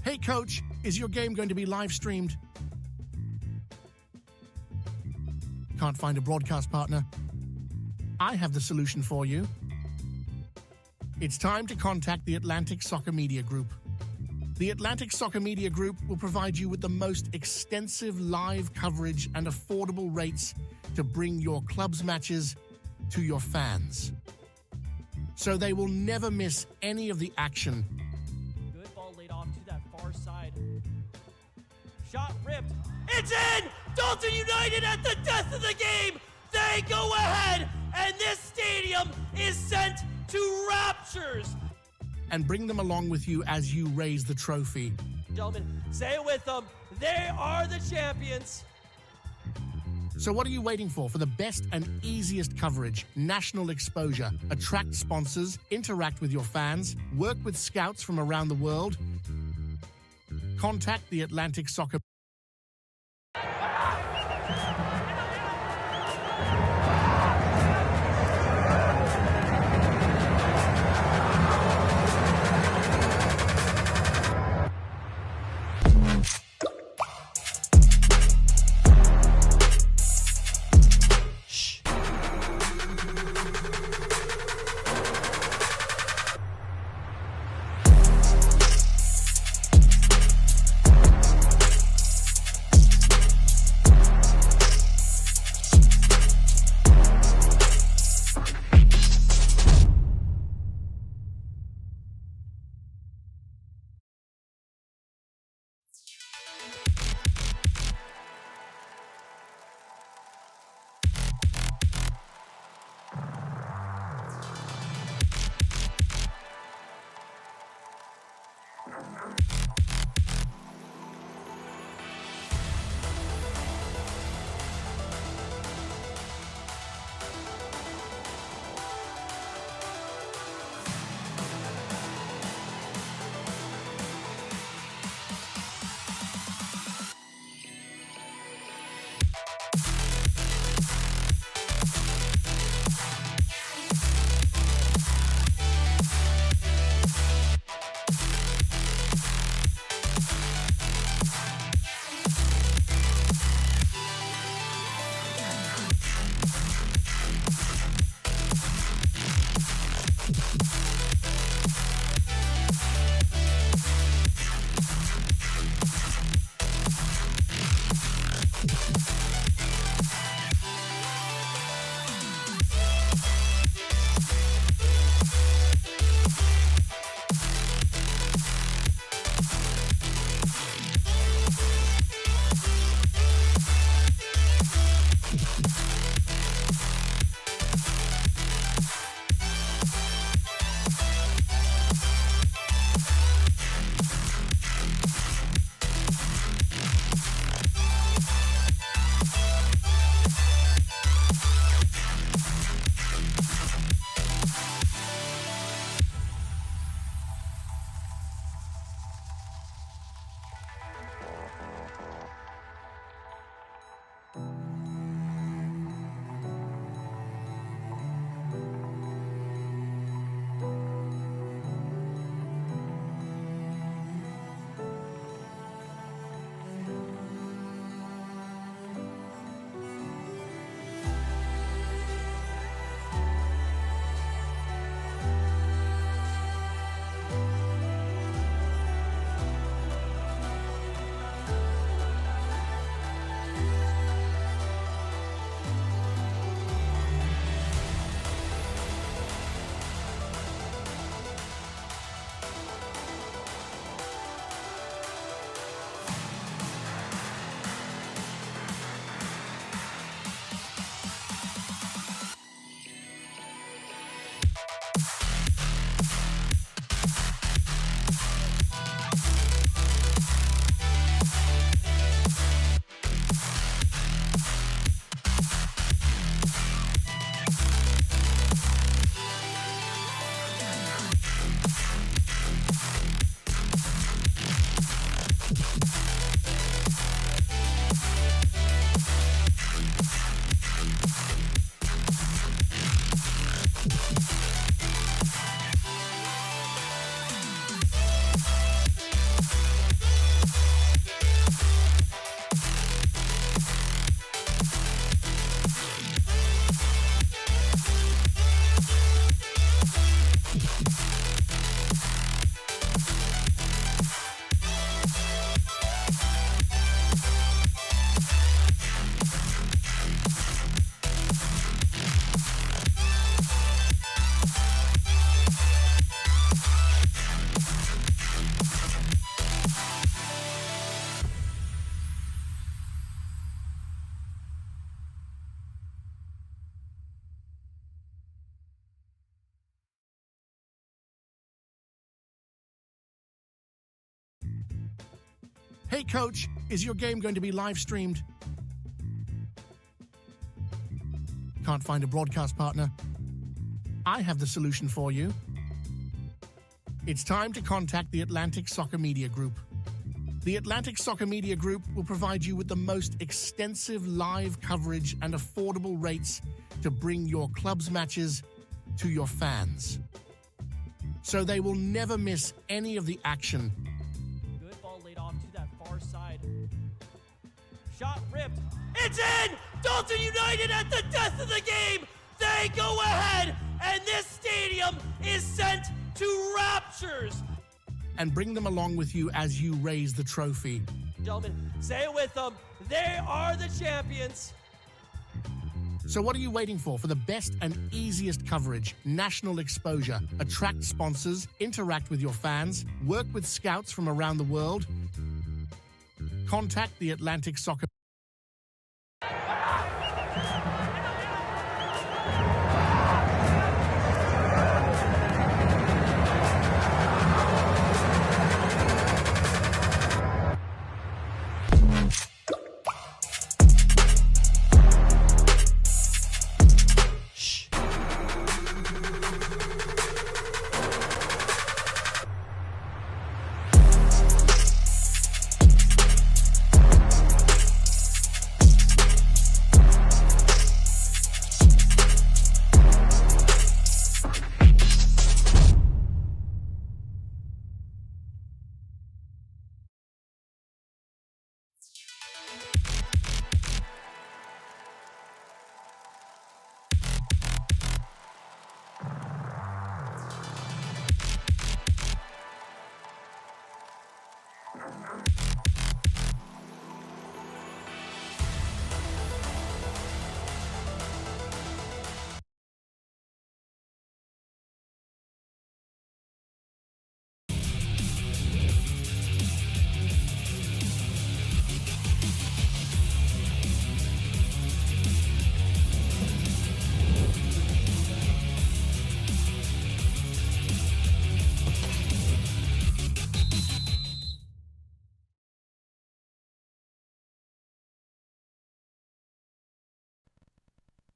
Hey, Coach, is your game going to be live streamed? Can't find a broadcast partner? I have the solution for you. It's time to contact the Atlantic Soccer Media Group. The Atlantic Soccer Media Group will provide you with the most extensive live coverage and affordable rates to bring your club's matches to your fans. So they will never miss any of the action. Good ball laid off to that far side. Shot ripped. It's in! Dalton United at the death of the game! They go ahead, and this stadium is sent to raptures. And bring them along with you as you raise the trophy. Gentlemen, say it with them. They are the champions. So what are you waiting for? For the best and easiest coverage, national exposure, attract sponsors, interact with your fans, work with scouts from around the world? Contact the Atlantic Soccer. Hey coach, is your game going to be live streamed? Can't find a broadcast partner? I have the solution for you. It's time to contact the Atlantic Soccer Media Group. The Atlantic Soccer Media Group will provide you with the most extensive live coverage and affordable rates to bring your club's matches to your fans. So they will never miss any of the action. Good ball laid off to that far side. Shot ripped. It's in! Dalton United at the death of the game! They go ahead, and this stadium is sent to raptures. And bring them along with you as you raise the trophy. Gentlemen, say it with them. They are the champions. So what are you waiting for? For the best and easiest coverage, national exposure, attract sponsors, interact with your fans, work with scouts from around the world? Contact the Atlantic Soccer.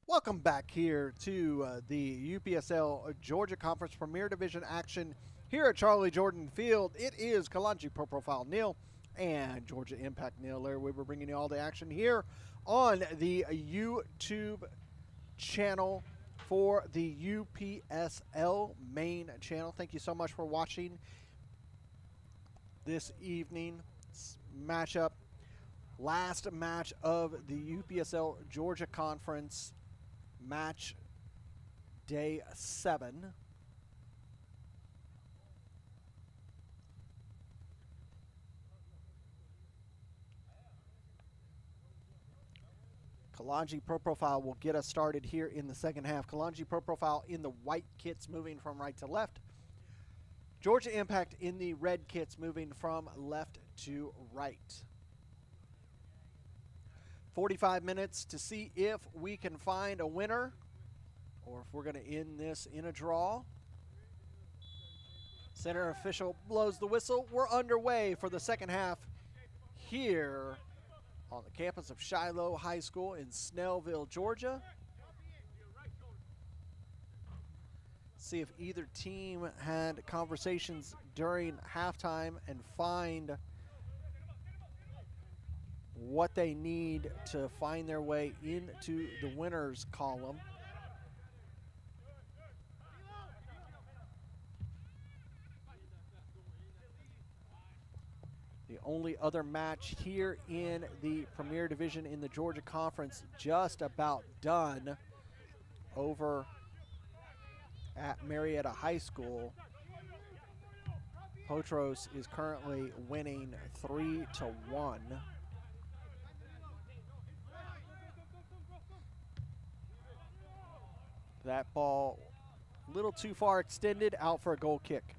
Welcome back here to the UPSL Georgia Conference Premier Division action here at Charlie Jordan Field. It is Kalonji Pro Profile Neil and Georgia Impact Neil. Larry Weber bringing you all the action here on the YouTube channel for the UPSL main channel. Thank you so much for watching this evening's matchup. Last match of the UPSL Georgia Conference, match day 7. Kalonji Pro Profile will get us started here in the second half. Kalonji Pro Profile in the white kits moving from right to left. Georgia Impact in the red kits moving from left to right. 45 minutes to see if we can find a winner or if we're going to end this in a draw. Center official blows the whistle. We're underway for the second half here on the campus of Shiloh High School in Snellville, Georgia. See if either team had conversations during halftime and find what they need to find their way into the winners column. The only other match here in the Premier Division in the Georgia Conference just about done over at Marietta High School. Potros is currently winning 3-1. That ball a little too far extended, out for a goal kick.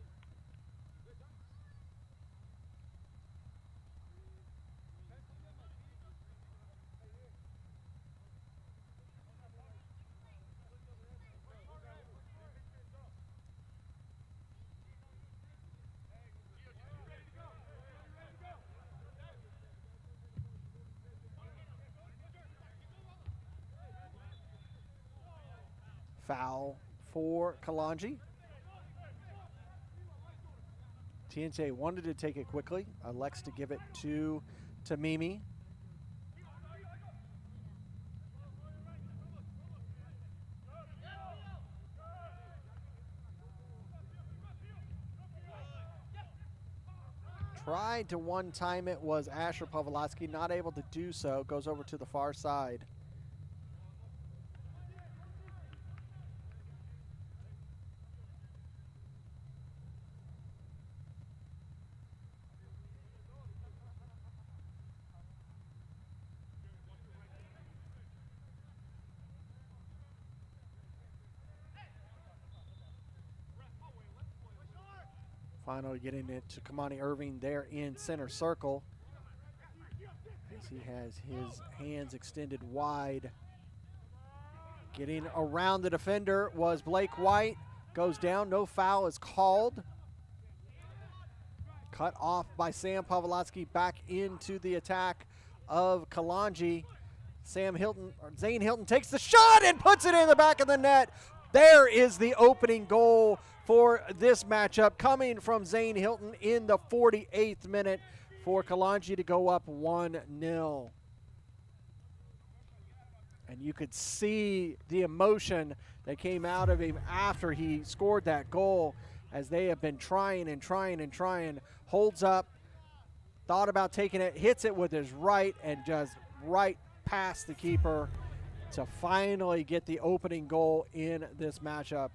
Foul for Kalonji. TNJ wanted to take it quickly, elects to give it to Mimi. Tried to one-time it was Asher Pavlotsky, not able to do so, goes over to the far side. Finally getting it to Kamani Irving there in center circle as he has his hands extended wide. Getting around the defender was Blake White. Goes down, no foul is called. Cut off by Sam Pavlotsky, back into the attack of Kalonji. Zane Hilton takes the shot and puts it in the back of the net. There is the opening goal for this matchup, coming from Zane Hilton in the 48th minute for Kalonji to go up 1-0. And you could see the emotion that came out of him after he scored that goal, as they have been trying and trying and trying. Holds up, thought about taking it, hits it with his right, and just right past the keeper to finally get the opening goal in this matchup.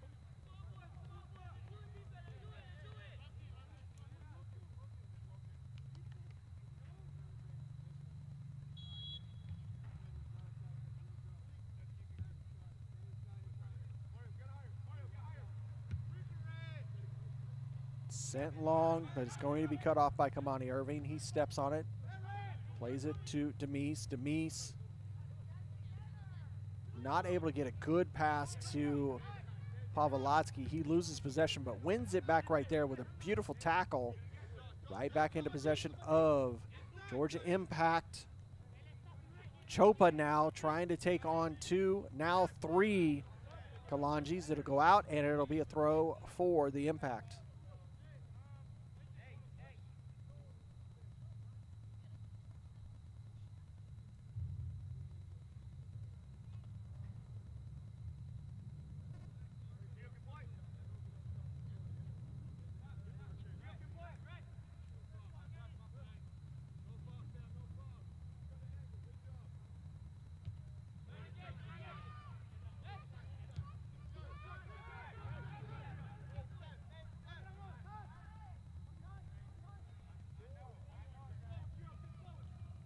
Sent long, but it's going to be cut off by Kamani Irving. He steps on it, plays it to Demise. Demise not able to get a good pass to Pavlotsky. He loses possession, but wins it back right there with a beautiful tackle. Right back into possession of Georgia Impact. Chopa now trying to take on two, now three Kalonjis. It'll go out, and it'll be a throw for the Impact.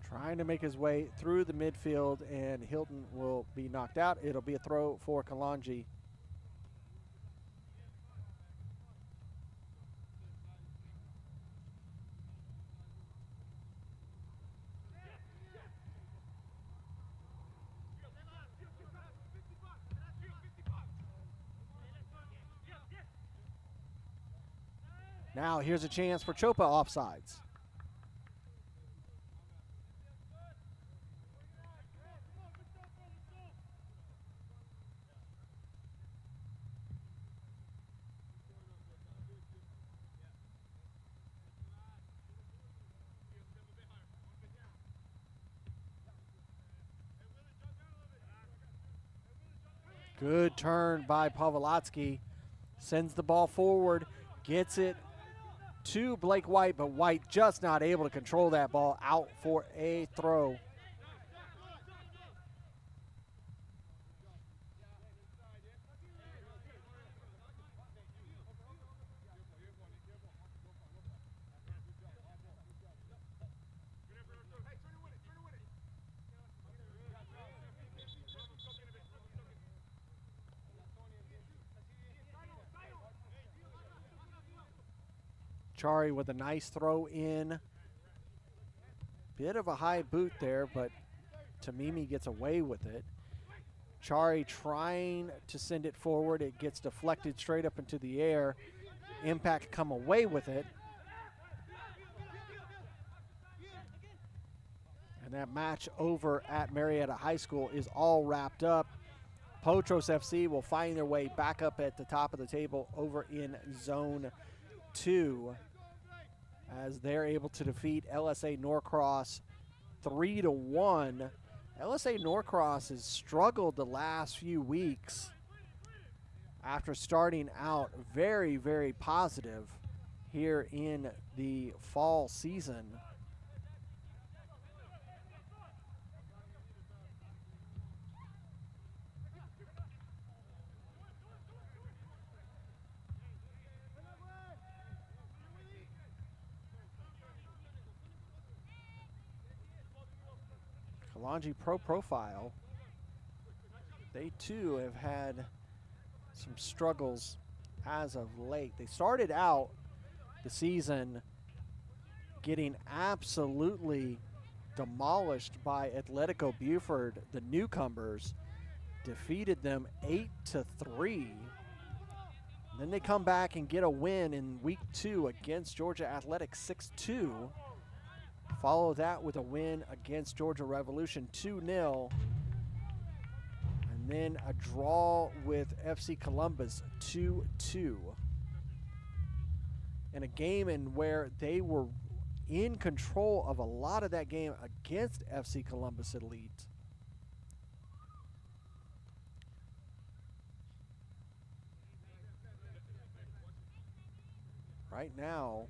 Trying to make his way through the midfield, and Hilton will be knocked out. It'll be a throw for Kalonji. Now here's a chance for Chopa offsides. Good turn by Pavlotsky. Sends the ball forward, gets it to Blake White, but White just not able to control that ball, out for a throw. Chari with a nice throw in. Bit of a high boot there, but Tamimi gets away with it. Chari trying to send it forward. It gets deflected straight up into the air. Impact come away with it. And that match over at Marietta High School is all wrapped up. Potros FC will find their way back up at the top of the table over in Zone 2 as they're able to defeat LSA Norcross 3-1. LSA Norcross has struggled the last few weeks after starting out very, very positive here in the fall season. Kalonji Pro Profile, they too have had some struggles as of late. They started out the season getting absolutely demolished by Atletico Buford, the newcomers, defeated them 8-3. Then they come back and get a win in week 2 against Georgia Athletic 6-2. Follow that with a win against Georgia Revolution 2-0. And then a draw with FC Columbus 2-2. In a game in where they were in control of a lot of that game against FC Columbus Elite. Right now,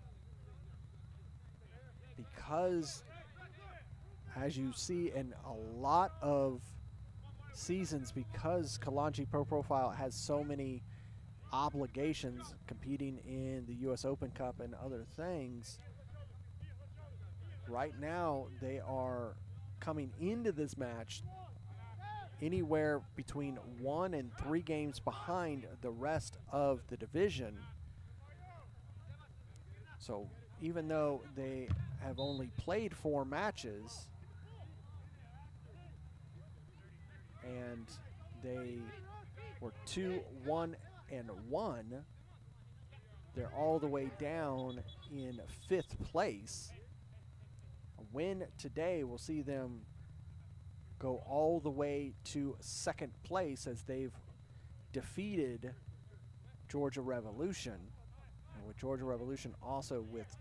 because as you see in a lot of seasons, because Kalonji Pro Profile has so many obligations competing in the U.S. Open Cup and other things, right now they are coming into this match anywhere between 1 and 3 games behind the rest of the division. So even though they have only played 4 matches and they were 2-1-1, they're all the way down in 5th place. A win today will see them go all the way to 2nd place as they've defeated Georgia Revolution. And with Georgia Revolution also with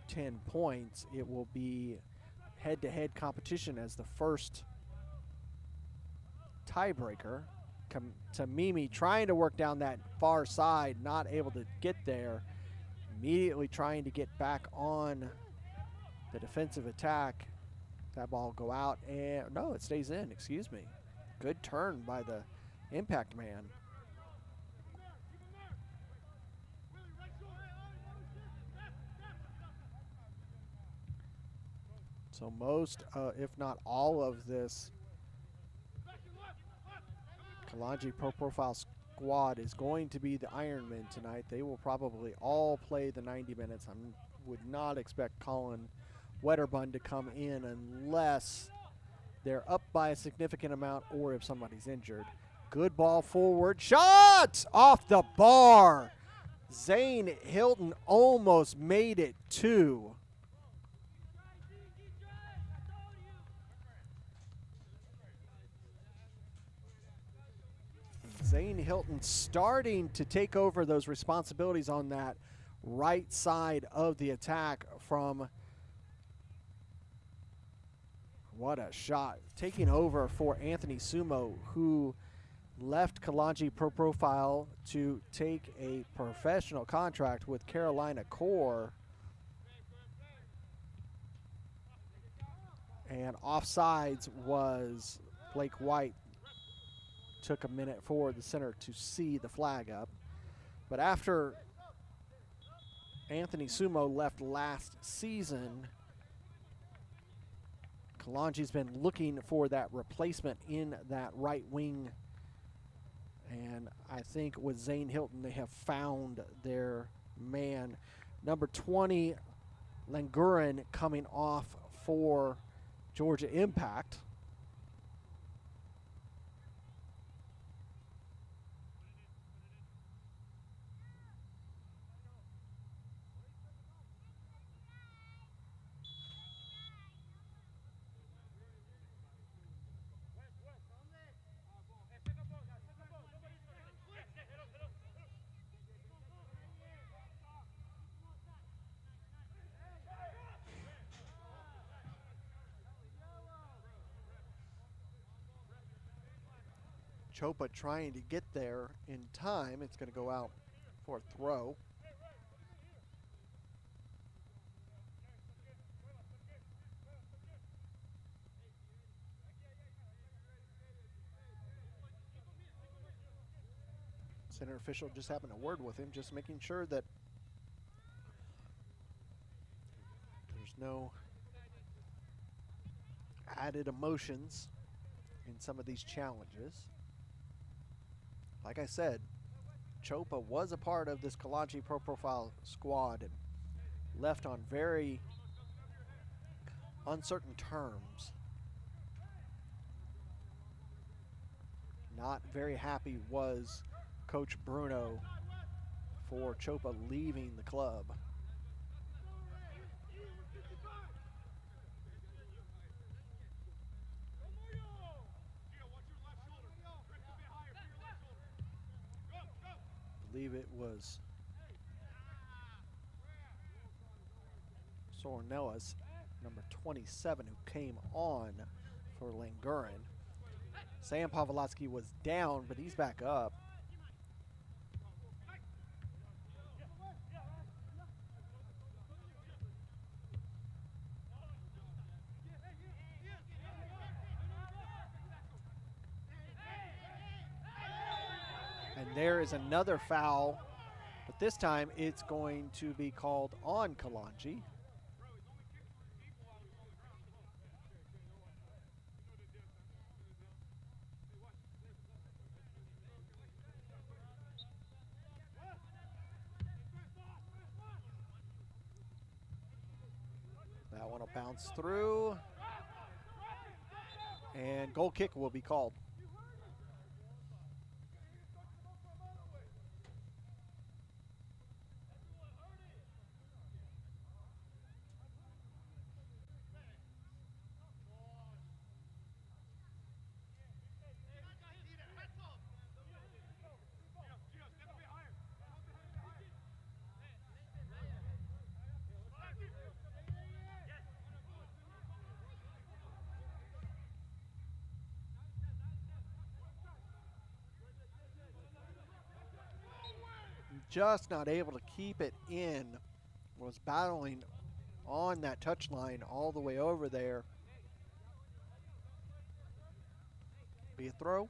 10 points, it will be head-to-head competition as the first tiebreaker. Tamimi trying to work down that far side, not able to get there. Immediately trying to get back on the defensive attack. That ball will go out, and no, it stays in, excuse me. Good turn by the impact man. So most, if not all of this Kalonji Pro Profile squad is going to be the Ironmen tonight. They will probably all play the 90 minutes. I would not expect Colin Wetterbun to come in unless they're up by a significant amount or if somebody's injured. Good ball forward. Shot off the bar. Zane Hilton almost made it 2. Zane Hilton starting to take over those responsibilities on that right side of the attack from, what a shot, taking over for Anthony Sumo, who left Kalonji Pro Profile to take a professional contract with Carolina Core. And offsides was Blake White. Took a minute for the center to see the flag up. But after Anthony Sumo left last season, Kalonji's been looking for that replacement in that right wing. And I think with Zane Hilton, they have found their man. Number 20, Langurin, coming off for Georgia Impact. Chopa trying to get there in time. It's going to go out for a throw. Center official just having a word with him, just making sure that there's no added emotions in some of these challenges. Like I said, Chopa was a part of this Kalonji Pro Profile squad and left on very uncertain terms. Not very happy was Coach Bruno for Chopa leaving the club. I believe it was Sornella's number 27 who came on for Langurin. Sam Pavlotsky was down, but he's back up. And there is another foul, but this time it's going to be called on Kalonji. That one will bounce through, and goal kick will be called. Just not able to keep it in. Was battling on that touch line all the way over there. Be a throw.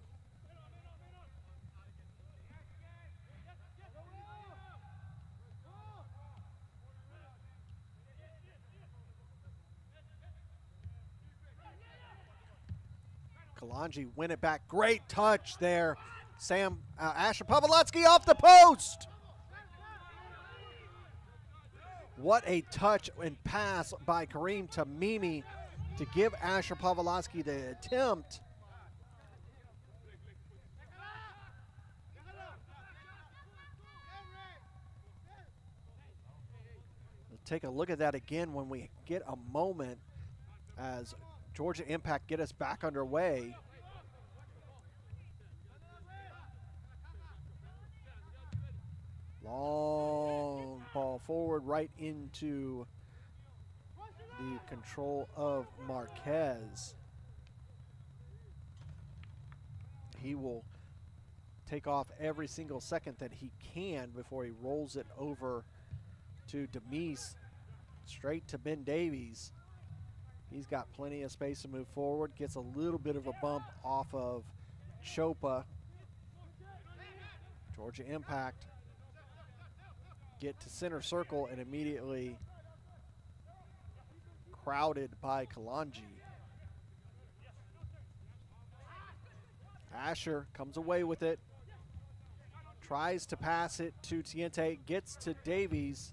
Kalonji win it back. Great touch there. Asher Pavlotsky off the post. What a touch and pass by Kareem Tamimi to give Asher Pavlotsky the attempt. We'll take a look at that again when we get a moment as Georgia Impact get us back underway. Long ball forward right into the control of Marquez. He will take off every single second that he can before he rolls it over to Demise, straight to Ben Davies. He's got plenty of space to move forward, gets a little bit of a bump off of Chopa. Georgia Impact get to center circle and immediately crowded by Kalonji. Asher comes away with it, tries to pass it to Tiente, gets to Davies.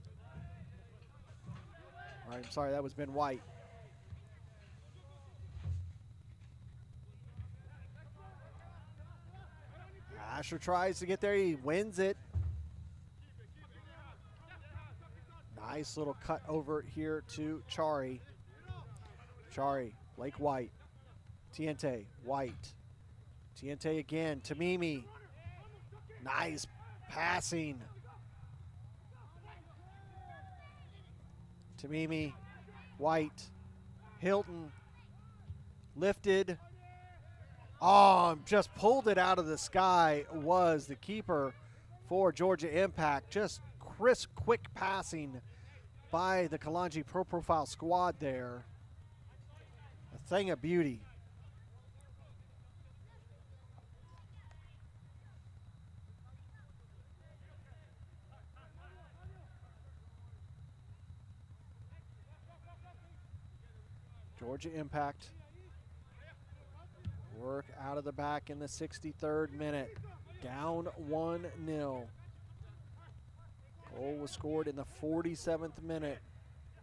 All right, I'm sorry, that was Ben White. Asher tries to get there, he wins it. Nice little cut over here to Chari. Chari, Blake White, Tiente, White. Tiente again, Tamimi. Nice passing. Tamimi, White, Hilton, lifted. Oh, just pulled it out of the sky was the keeper for Georgia Impact. Just crisp, quick passing by the Kalonji Pro Profile squad there. A thing of beauty. Georgia Impact work out of the back in the 63rd minute. Down 1-0. Goal was scored in the 47th minute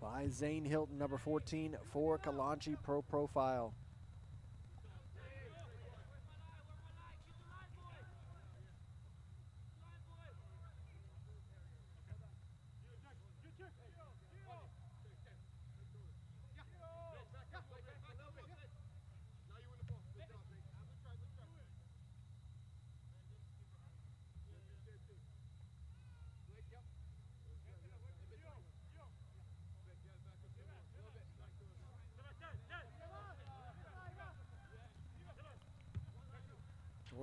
by Zane Hilton, number 14 for Kalonji Pro Profile.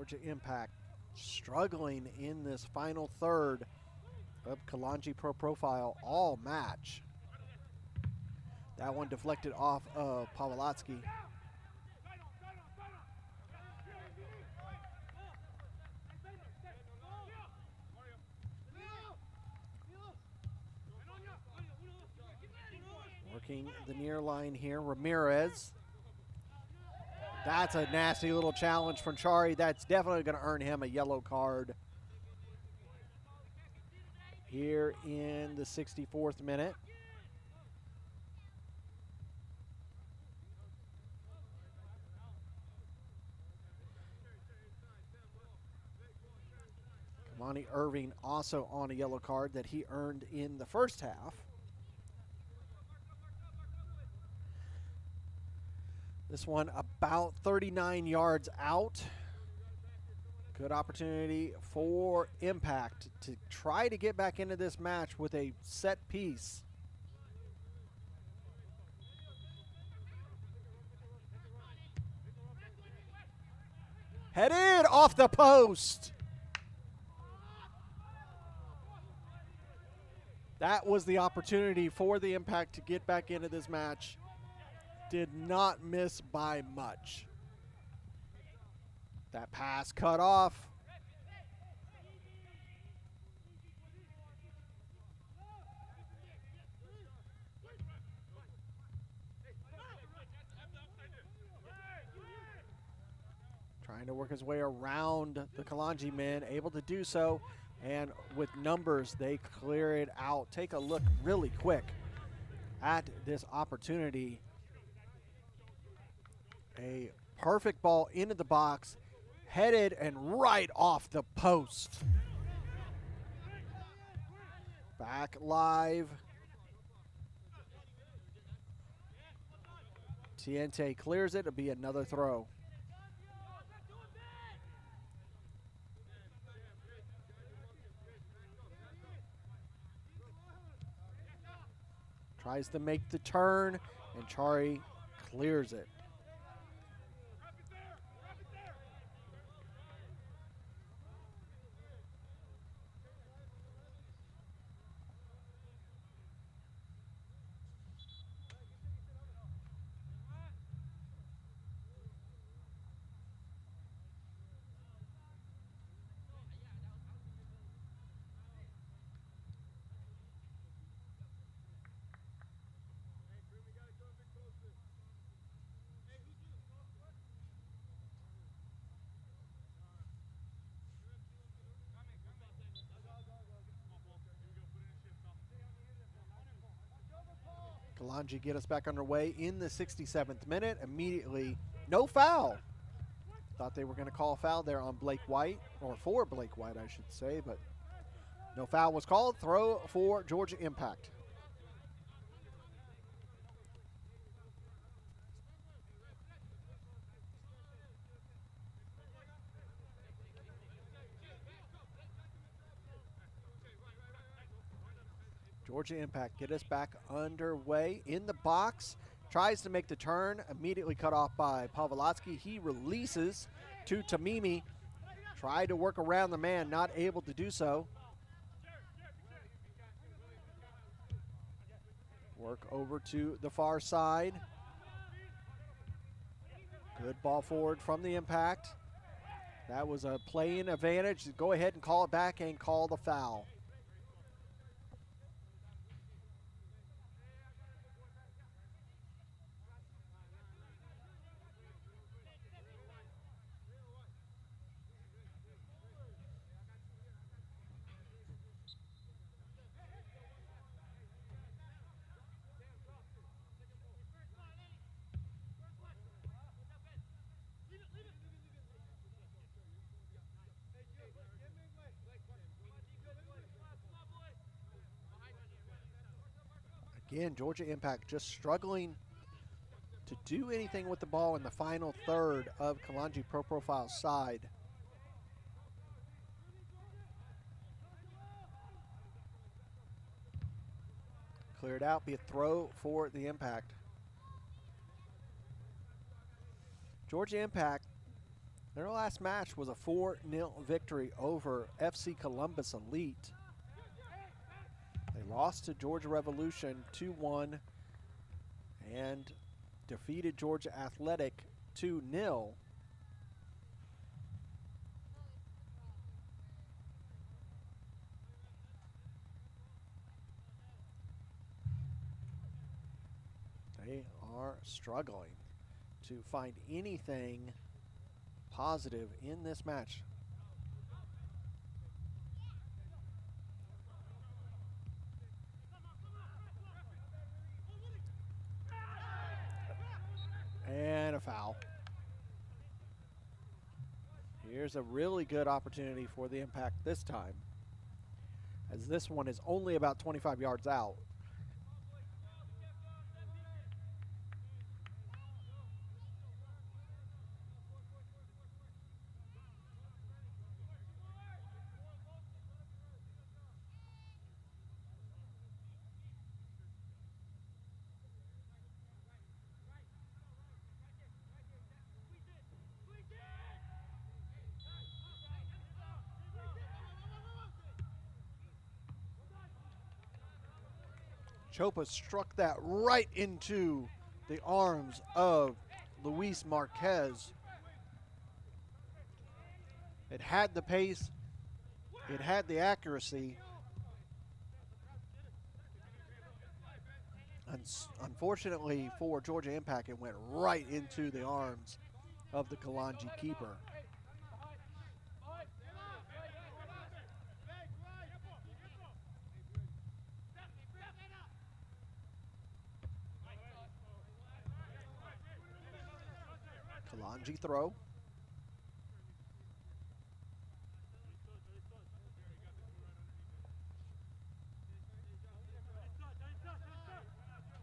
Georgia Impact struggling in this final third of Kalonji Pro Profile all match. That one deflected off of Pawlowski. Working the near line here, Ramirez. That's a nasty little challenge from Chari. That's definitely going to earn him a yellow card here in the 64th minute. Kamani Irving also on a yellow card that he earned in the first half. This one about 39 yards out. Good opportunity for Impact to try to get back into this match with a set piece. Headed off the post. That was the opportunity for the Impact to get back into this match. Did not miss by much. That pass cut off. Trying to work his way around the Kalonji men, able to do so, and with numbers, they clear it out. Take a look really quick at this opportunity. A perfect ball into the box, headed and right off the post. Back live. Tiente clears it. It'll be another throw. Tries to make the turn, and Chari clears it. Kalonji get us back underway in the 67th minute. Immediately, no foul. Thought they were going to call a foul there on Blake White, or for Blake White, I should say, but no foul was called. Throw for Georgia Impact. Georgia Impact get us back underway in the box. Tries to make the turn, immediately cut off by Pavlovsky. He releases to Tamimi. Tried to work around the man, not able to do so. Work over to the far side. Good ball forward from the Impact. That was a play-in advantage. Go ahead and call it back and call the foul. Again, Georgia Impact just struggling to do anything with the ball in the final third of Kalonji Pro Profile's side. Cleared out, be a throw for the Impact. Georgia Impact, their last match was a 4-0 victory over FC Columbus Elite. They lost to Georgia Revolution 2-1 and defeated Georgia Athletic 2-0. They are struggling to find anything positive in this match. And a foul. Here's a really good opportunity for the Impact this time, as this one is only about 25 yards out. Chopa struck that right into the arms of Luis Marquez. It had the pace, it had the accuracy. Unfortunately for Georgia Impact, it went right into the arms of the Kalonji keeper. Kalonji throw.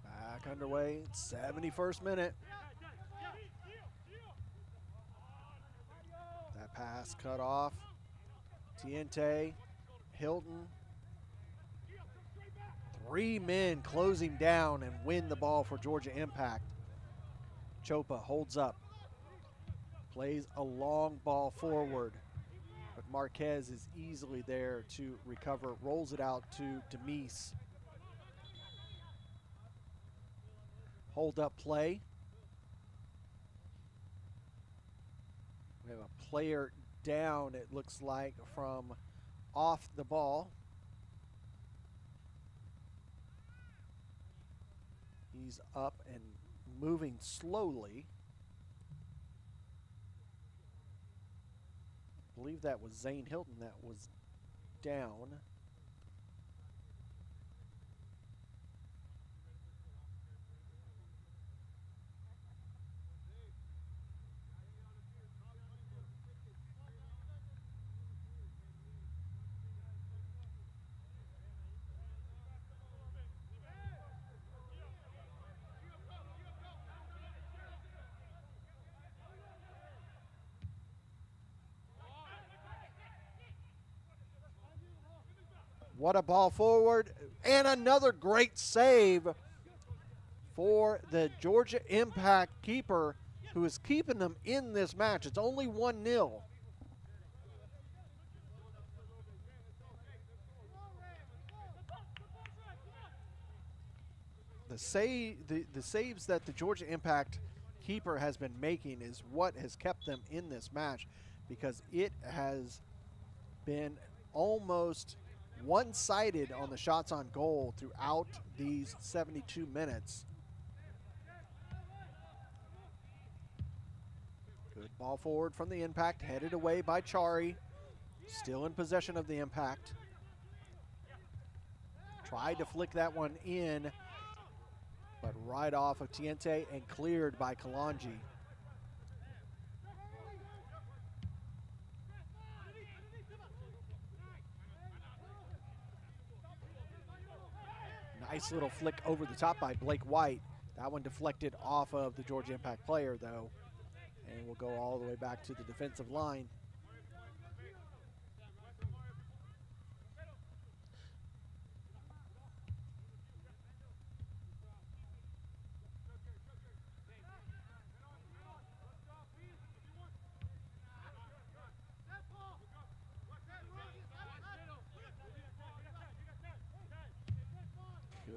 Back underway, 71st minute. That pass cut off. Tiente, Hilton. 3 men closing down and win the ball for Georgia Impact. Chopa holds up. Plays a long ball forward, but Marquez is easily there to recover, rolls it out to Demise. Hold up play. We have a player down, it looks like, from off the ball. He's up and moving slowly. I believe that was Zane Hilton that was down. What a ball forward, and another great save for the Georgia Impact keeper, who is keeping them in this match. It's only 1-0. The saves that the Georgia Impact keeper has been making is what has kept them in this match, because it has been almost one-sided on the shots on goal throughout these 72 minutes. Good ball forward from the Impact, headed away by Chari. Still in possession of the Impact. Tried to flick that one in, but right off of Tiente and cleared by Kalonji. Nice little flick over the top by Blake White. That one deflected off of the Georgia Impact player, though, and will go all the way back to the defensive line.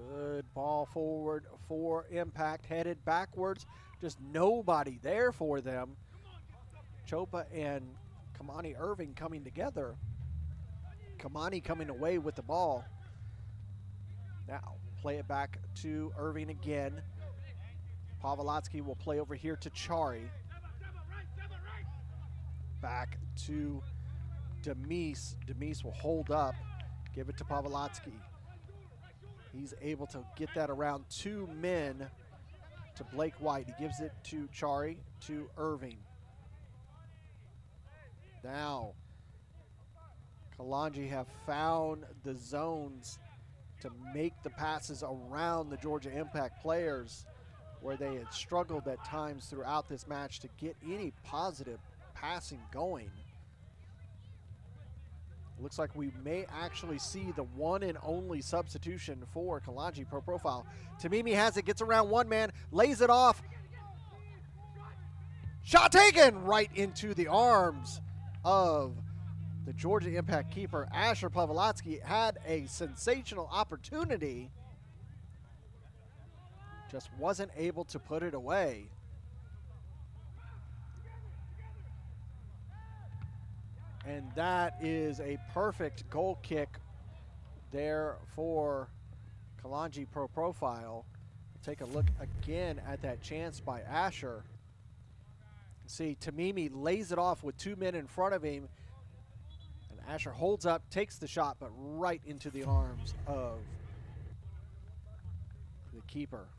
Good ball forward for Impact, headed backwards. Just nobody there for them. Chopa and Kamani Irving coming together. Kamani coming away with the ball. Now play it back to Irving again. Pavlotsky will play over here to Chari. Back to Demise. Demise will hold up, give it to Pavlotsky. He's able to get that around 2 men to Blake White. He gives it to Chari, to Irving. Now, Kalonji have found the zones to make the passes around the Georgia Impact players, where they had struggled at times throughout this match to get any positive passing going. Looks like we may actually see the one and only substitution for Kalonji Pro Profile. Tamimi has it, gets around one man, lays it off. Shot taken right into the arms of the Georgia Impact keeper. Asher Pavlotsky had a sensational opportunity, just wasn't able to put it away. And that is a perfect goal kick there for Kalonji Pro Profile. Take a look again at that chance by Asher. See, Tamimi lays it off with 2 men in front of him. And Asher holds up, takes the shot, but right into the arms of the keeper.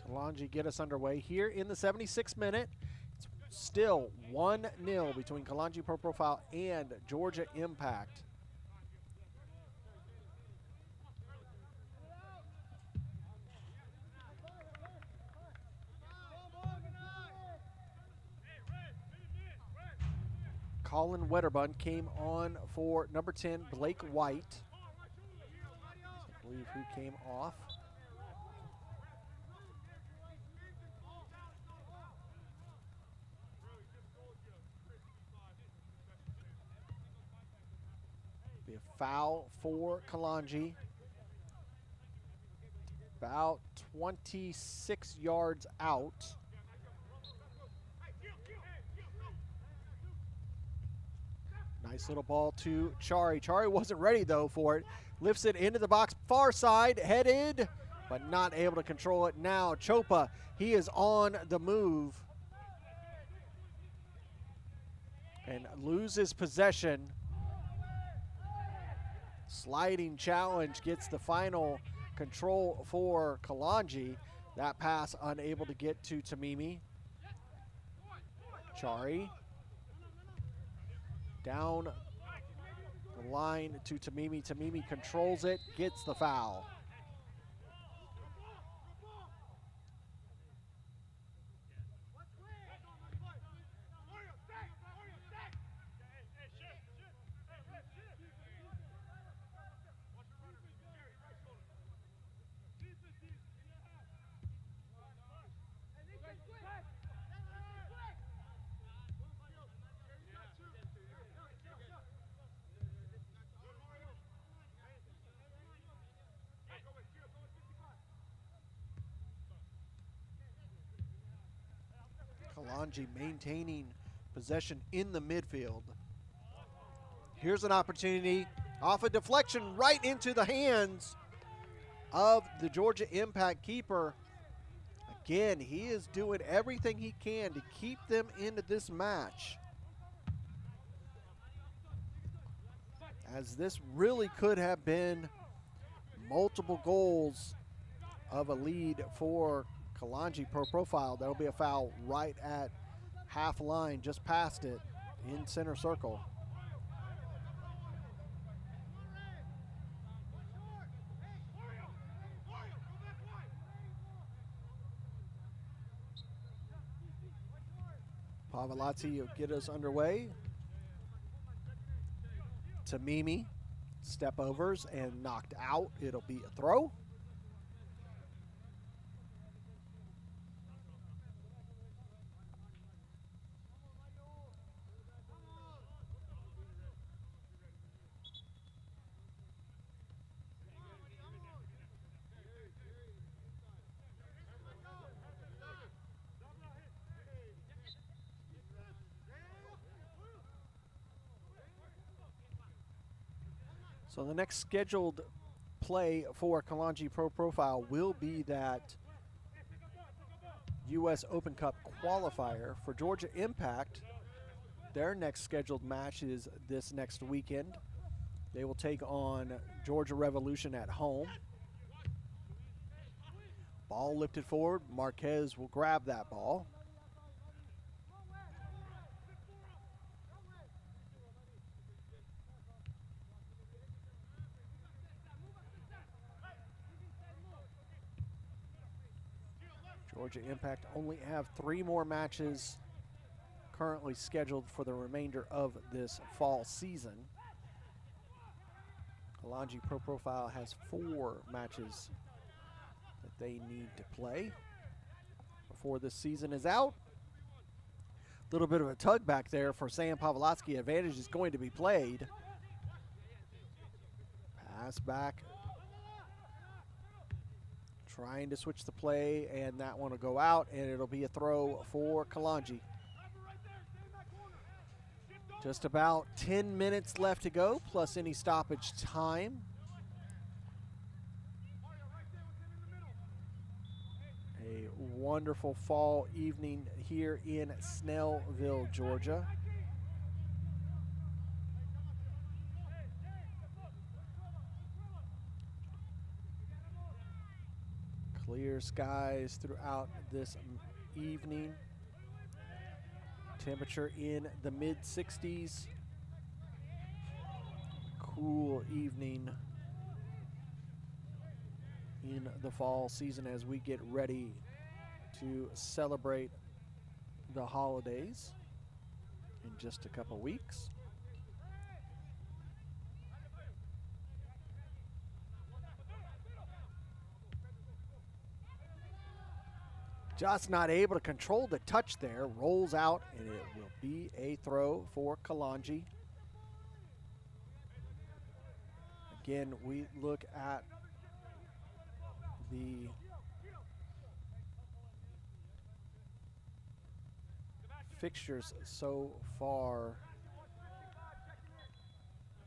Kalonji get us underway here in the 76th minute. It's still 1-0 between Kalonji Pro Profile and Georgia Impact. Colin Wetterbun came on for number 10, Blake White. I believe who came off. Be a foul for Kalonji. About 26 yards out. Nice little ball to Chari. Chari wasn't ready, though, for it. Lifts it into the box, far side, headed, but not able to control it. Now Chopa, he is on the move and loses possession. Sliding challenge gets the final control for Kalonji. That pass unable to get to Tamimi. Chari down the line to Tamimi. Tamimi controls it, gets the foul. Kalonji maintaining possession in the midfield. Here's an opportunity off a deflection right into the hands of the Georgia Impact keeper. Again, he is doing everything he can to keep them into this match, as this really could have been multiple goals of a lead for Kalonji Pro Profile. That'll be a foul right at half line, just past it in center circle. Pavolazzi will get us underway. Tamimi, step overs and knocked out. It'll be a throw. So the next scheduled play for Kalonji Pro Profile will be that U.S. Open Cup qualifier. For Georgia Impact, their next scheduled match is this next weekend. They will take on Georgia Revolution at home. Ball lifted forward. Marquez will grab that ball. Georgia Impact only have 3 more matches currently scheduled for the remainder of this fall season. Kalonji Pro Profile has 4 matches that they need to play before this season is out. A little bit of a tug back there for Sam Pavlovsky. Advantage is going to be played. Pass back. Trying to switch the play, and that one will go out, and it'll be a throw for Kalonji. Just about 10 minutes left to go, plus any stoppage time. A wonderful fall evening here in Snellville, Georgia. Clear skies throughout this evening. Temperature in the mid-60s. Cool evening in the fall season as we get ready to celebrate the holidays in just a couple weeks. Just not able to control the touch there. Rolls out, and it will be a throw for Kalonji. Again, we look at the fixtures so far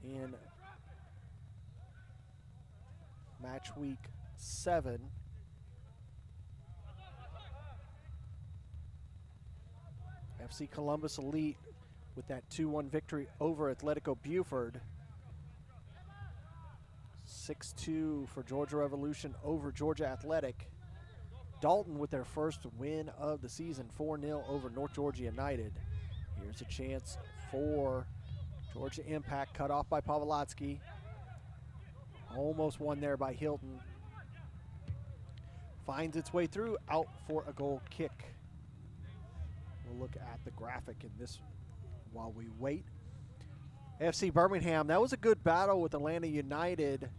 in match week 7. FC Columbus Elite with that 2-1 victory over Atletico Buford. 6-2 for Georgia Revolution over Georgia Athletic. Dalton with their first win of the season, 4-0 over North Georgia United. Here's a chance for Georgia Impact, cut off by Pawlowski. Almost won there by Hilton. Finds its way through, out for a goal kick. We'll look at the graphic in this while we wait. FC Birmingham, that was a good battle with Atlanta United.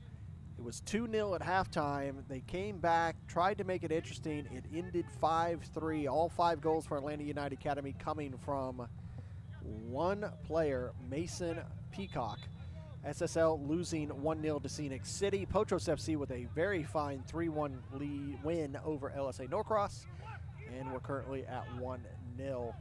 It was 2-0 at halftime. They came back, tried to make it interesting. It ended 5-3. All 5 goals for Atlanta United Academy coming from one player, Mason Peacock. SSL losing 1-0 to Scenic City. Potros FC with a very fine 3-1 lead win over LSA Norcross. And we're currently at 1-0.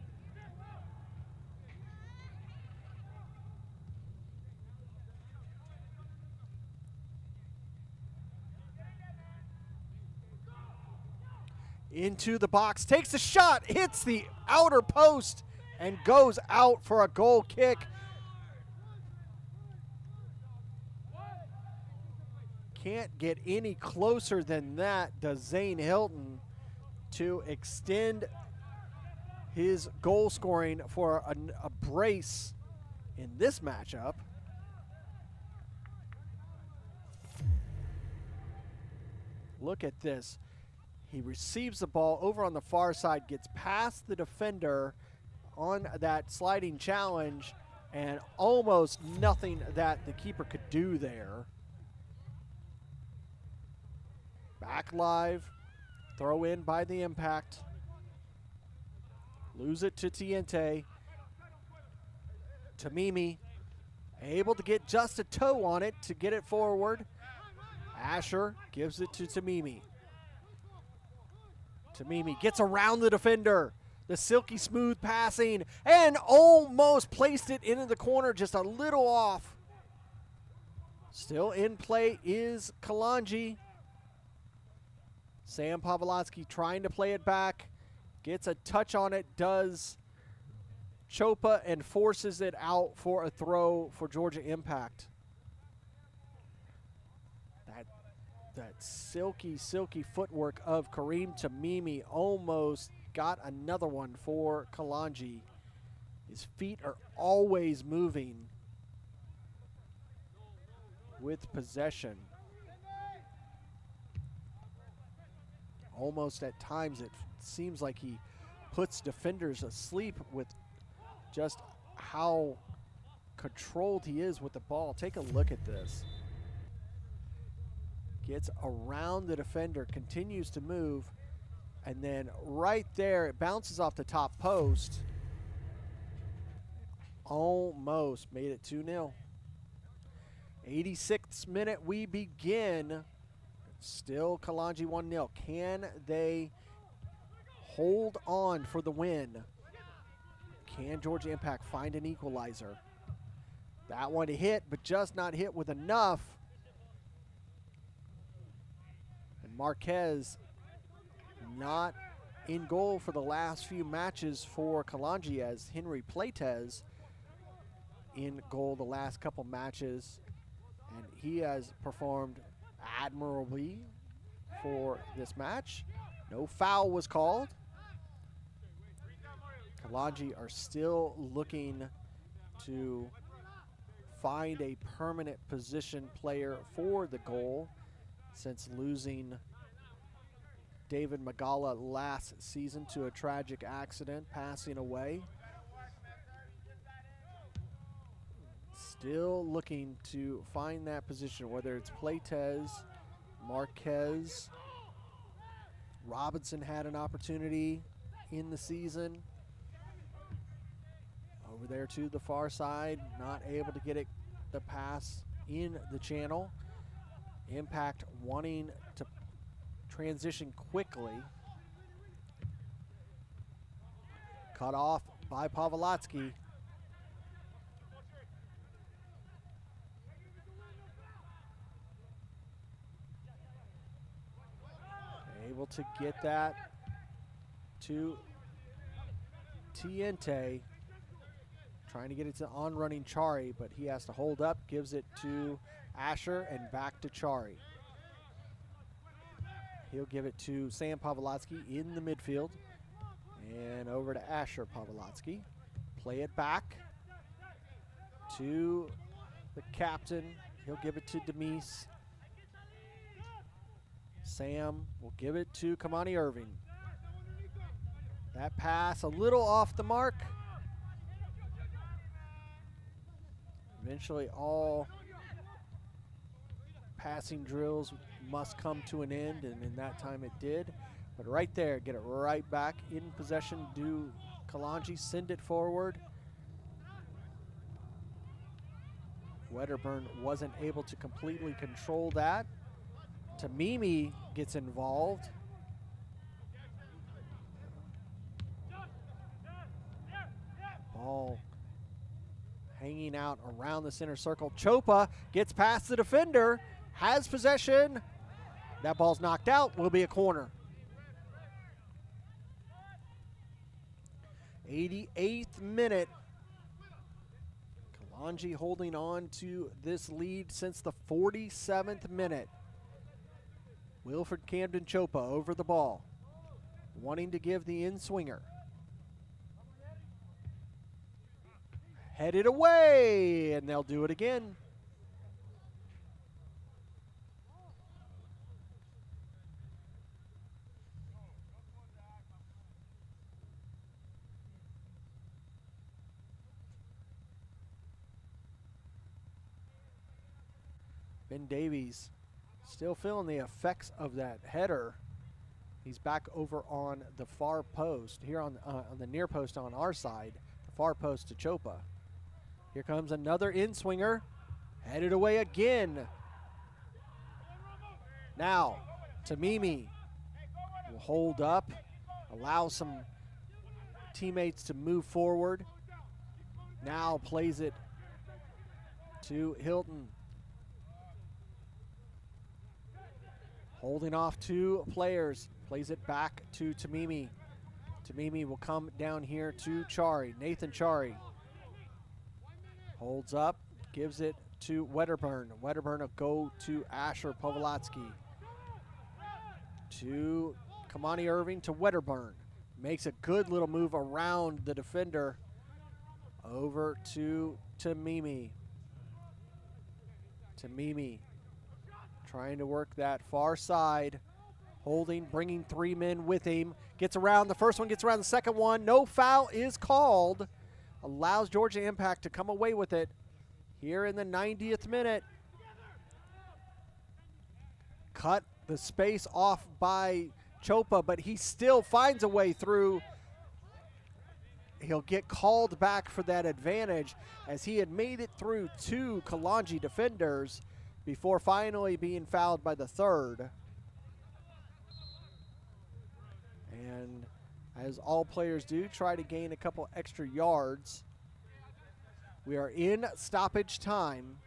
Into the box, takes a shot, hits the outer post, and goes out for a goal kick. Can't get any closer than that, does Zane Hilton, to extend his goal scoring for a brace in this matchup. Look at this. He receives the ball over on the far side, gets past the defender on that sliding challenge, and almost nothing that the keeper could do there. Back live, throw in by the Impact. Lose it to Tiente. Tamimi, able to get just a toe on it to get it forward. Asher gives it to Tamimi. Tamimi gets around the defender. The silky smooth passing, and almost placed it into the corner, just a little off. Still in play is Kalonji. Sam Pawlowski trying to play it back. Gets a touch on it, does Chopa, and forces it out for a throw for Georgia Impact. That silky, silky footwork of Kareem Tamimi almost got another one for Kalonji. His feet are always moving with possession. Almost at times it seems like he puts defenders asleep with just how controlled he is with the ball. Take a look at this. Gets around the defender, continues to move, and then right there, it bounces off the top post. Almost made it 2-0. 86th minute, we begin. Still Kalonji 1-0. Can they hold on for the win? Can Georgia Impact find an equalizer? That one hit, but just not hit with enough. And Marquez not in goal for the last few matches for Kalonji, as Henry Playtez in goal the last couple matches. And he has performed admirably for this match. No foul was called. Kalonji are still looking to find a permanent position player for the goal since losing David Magala last season to a tragic accident, passing away. Still looking to find that position, whether it's Playtez, Marquez. Robinson had an opportunity in the season. Over there to the far side, not able to get it, the pass in the channel. Impact wanting to transition quickly. Cut off by Pawlowski. able to get that to Tiente. Trying to get it to on-running Chari, but he has to hold up, gives it to Asher, and back to Chari. He'll give it to Sam Pavlotsky in the midfield. And over to Asher Pavlotsky. Play it back to the captain. He'll give it to Demise. Sam will give it to Kamani Irving. That pass a little off the mark. Eventually all passing drills must come to an end, and in that time it did. But right there, get it right back in possession. Do Kalonji send it forward. Wedderburn wasn't able to completely control that. Tamimi gets involved. Ball hanging out around the center circle. Chopa gets past the defender, has possession. That ball's knocked out, will be a corner. 88th minute. Kalonji holding on to this lead since the 47th minute. Wilfred Camden Chopa over the ball, wanting to give the in-swinger. Headed away, and they'll do it again. Ben Davies still feeling the effects of that header. He's back over on the far post, here on the near post on our side, the far post to Chopa. Here comes another in-swinger, headed away again. Now, Tamimi will hold up, allow some teammates to move forward. Now plays it to Hilton. Holding off two players, plays it back to Tamimi. Tamimi will come down here to Chari, Nathan Chari. Holds up, gives it to Wedderburn. Wedderburn will go to Asher Pavlotsky. To Kamani Irving to Wedderburn. Makes a good little move around the defender. Over to Tamimi. Tamimi trying to work that far side. Holding, bringing three men with him. Gets around the first one, gets around the second one. No foul is called. Allows Georgia Impact to come away with it here in the 90th minute. Cut the space off by Chopa, but he still finds a way through. He'll get called back for that advantage as he had made it through two Kalonji defenders before finally being fouled by the third. And as all players do, try to gain a couple extra yards. We are in stoppage time.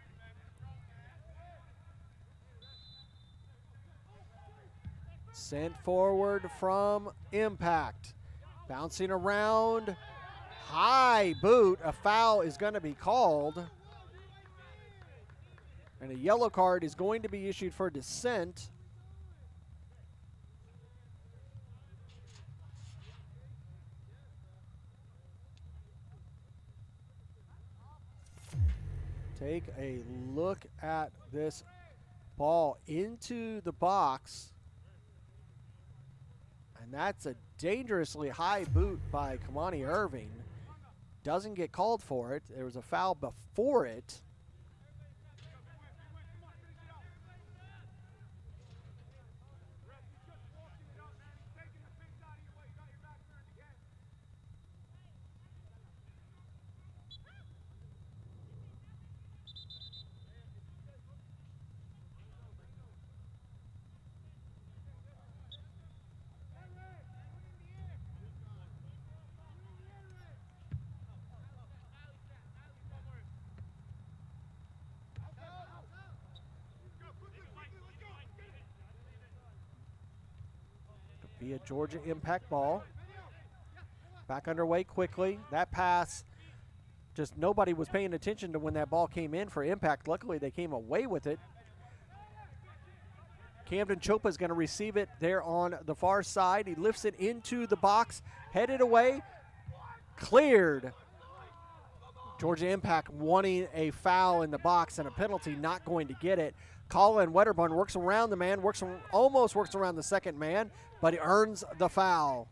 Sent forward from Impact. Bouncing around. High boot. A foul is going to be called. And a yellow card is going to be issued for dissent. Take a look at this ball into the box. And that's a dangerously high boot by Kamani Irving. Doesn't get called for it. There was a foul before it. be a Georgia Impact ball. Back underway quickly. That pass, just nobody was paying attention to when that ball came in for Impact. Luckily, they came away with it. Camden Chopa is going to receive it there on the far side. He lifts it into the box, headed away, cleared. Georgia Impact wanting a foul in the box and a penalty, not going to get it. Colin Wedderburn works around the man, almost works around the second man, but he earns the foul.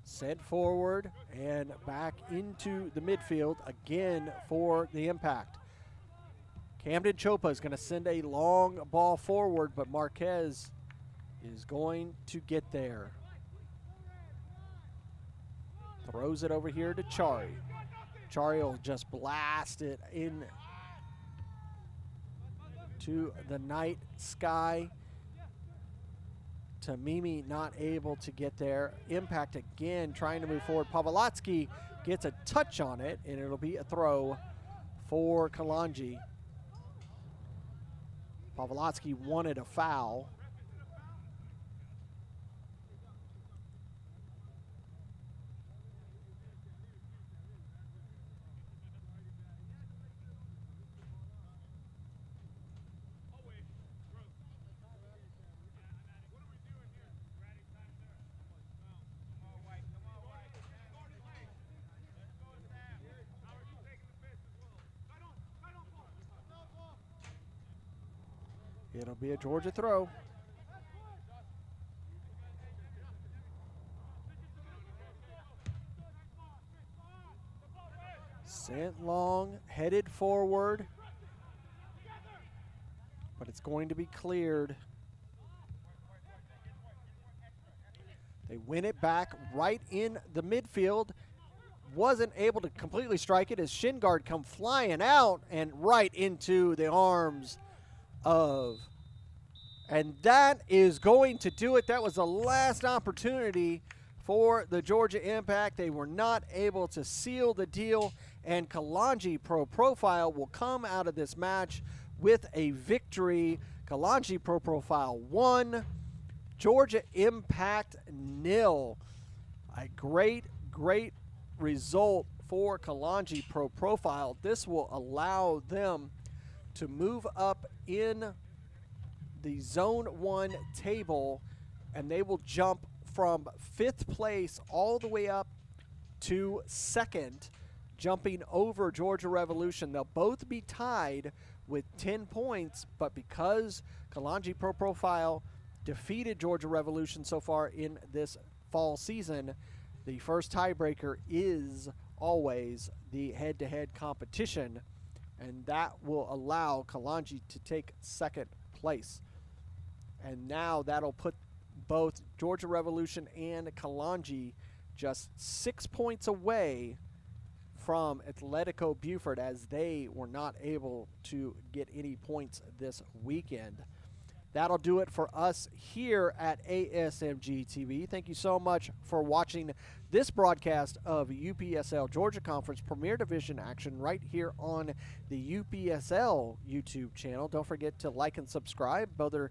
Sent forward and back into the midfield again for the Impact. Camden Chopa is going to send a long ball forward, but Marquez is going to get there. Throws it over here to Chari. Chari will just blast it in to the night sky. Tamimi not able to get there. Impact again trying to move forward. Pavlotsky gets a touch on it, and it'll be a throw for Kalonji. Pavlotsky wanted a foul. It'll be a Georgia throw. Sent long, headed forward, but it's going to be cleared. They win it back right in the midfield. Wasn't able to completely strike it as shin guard come flying out and right into the arms of, and that is going to do it. That was the last opportunity for the Georgia Impact. They were not able to seal the deal, and Kalonji Pro Profile will come out of this match with a victory. Kalonji Pro Profile 1, Georgia Impact 0. A great result for Kalonji Pro Profile. This will allow them to move up in the Zone 1 table, and they will jump from 5th place all the way up to 2nd, jumping over Georgia Revolution. They'll both be tied with 10 points, but because Kalonji Pro Profile defeated Georgia Revolution so far in this fall season, the first tiebreaker is always the head-to-head competition, and that will allow Kalonji to take 2nd place. And now that'll put both Georgia Revolution and Kalonji just 6 points away from Atletico Buford, as they were not able to get any points this weekend. That'll do it for us here at ASMG TV. Thank you so much for watching this broadcast of UPSL Georgia Conference Premier Division action right here on the UPSL YouTube channel. Don't forget to like and subscribe, whether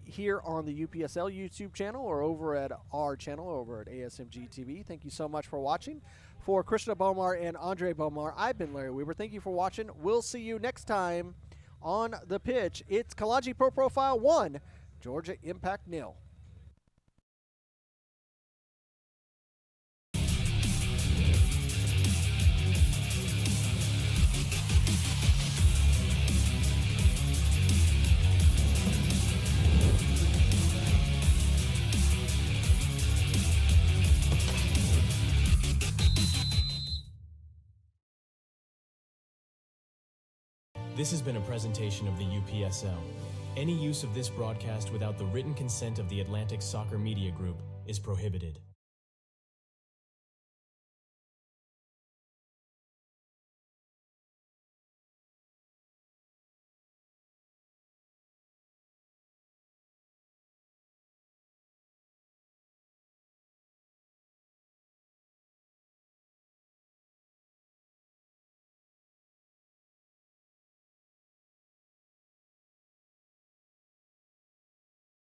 here on the UPSL YouTube channel or over at our channel over at ASMG TV. Thank you so much for watching. For Krishna Bomar and Andre Bomar, I've been Larry Weaver. Thank you for watching. We'll see you next time on the pitch. It's Kalonji Pro Profile 1, Georgia Impact 0. This has been a presentation of the UPSL. Any use of this broadcast without the written consent of the Atlantic Soccer Media Group is prohibited.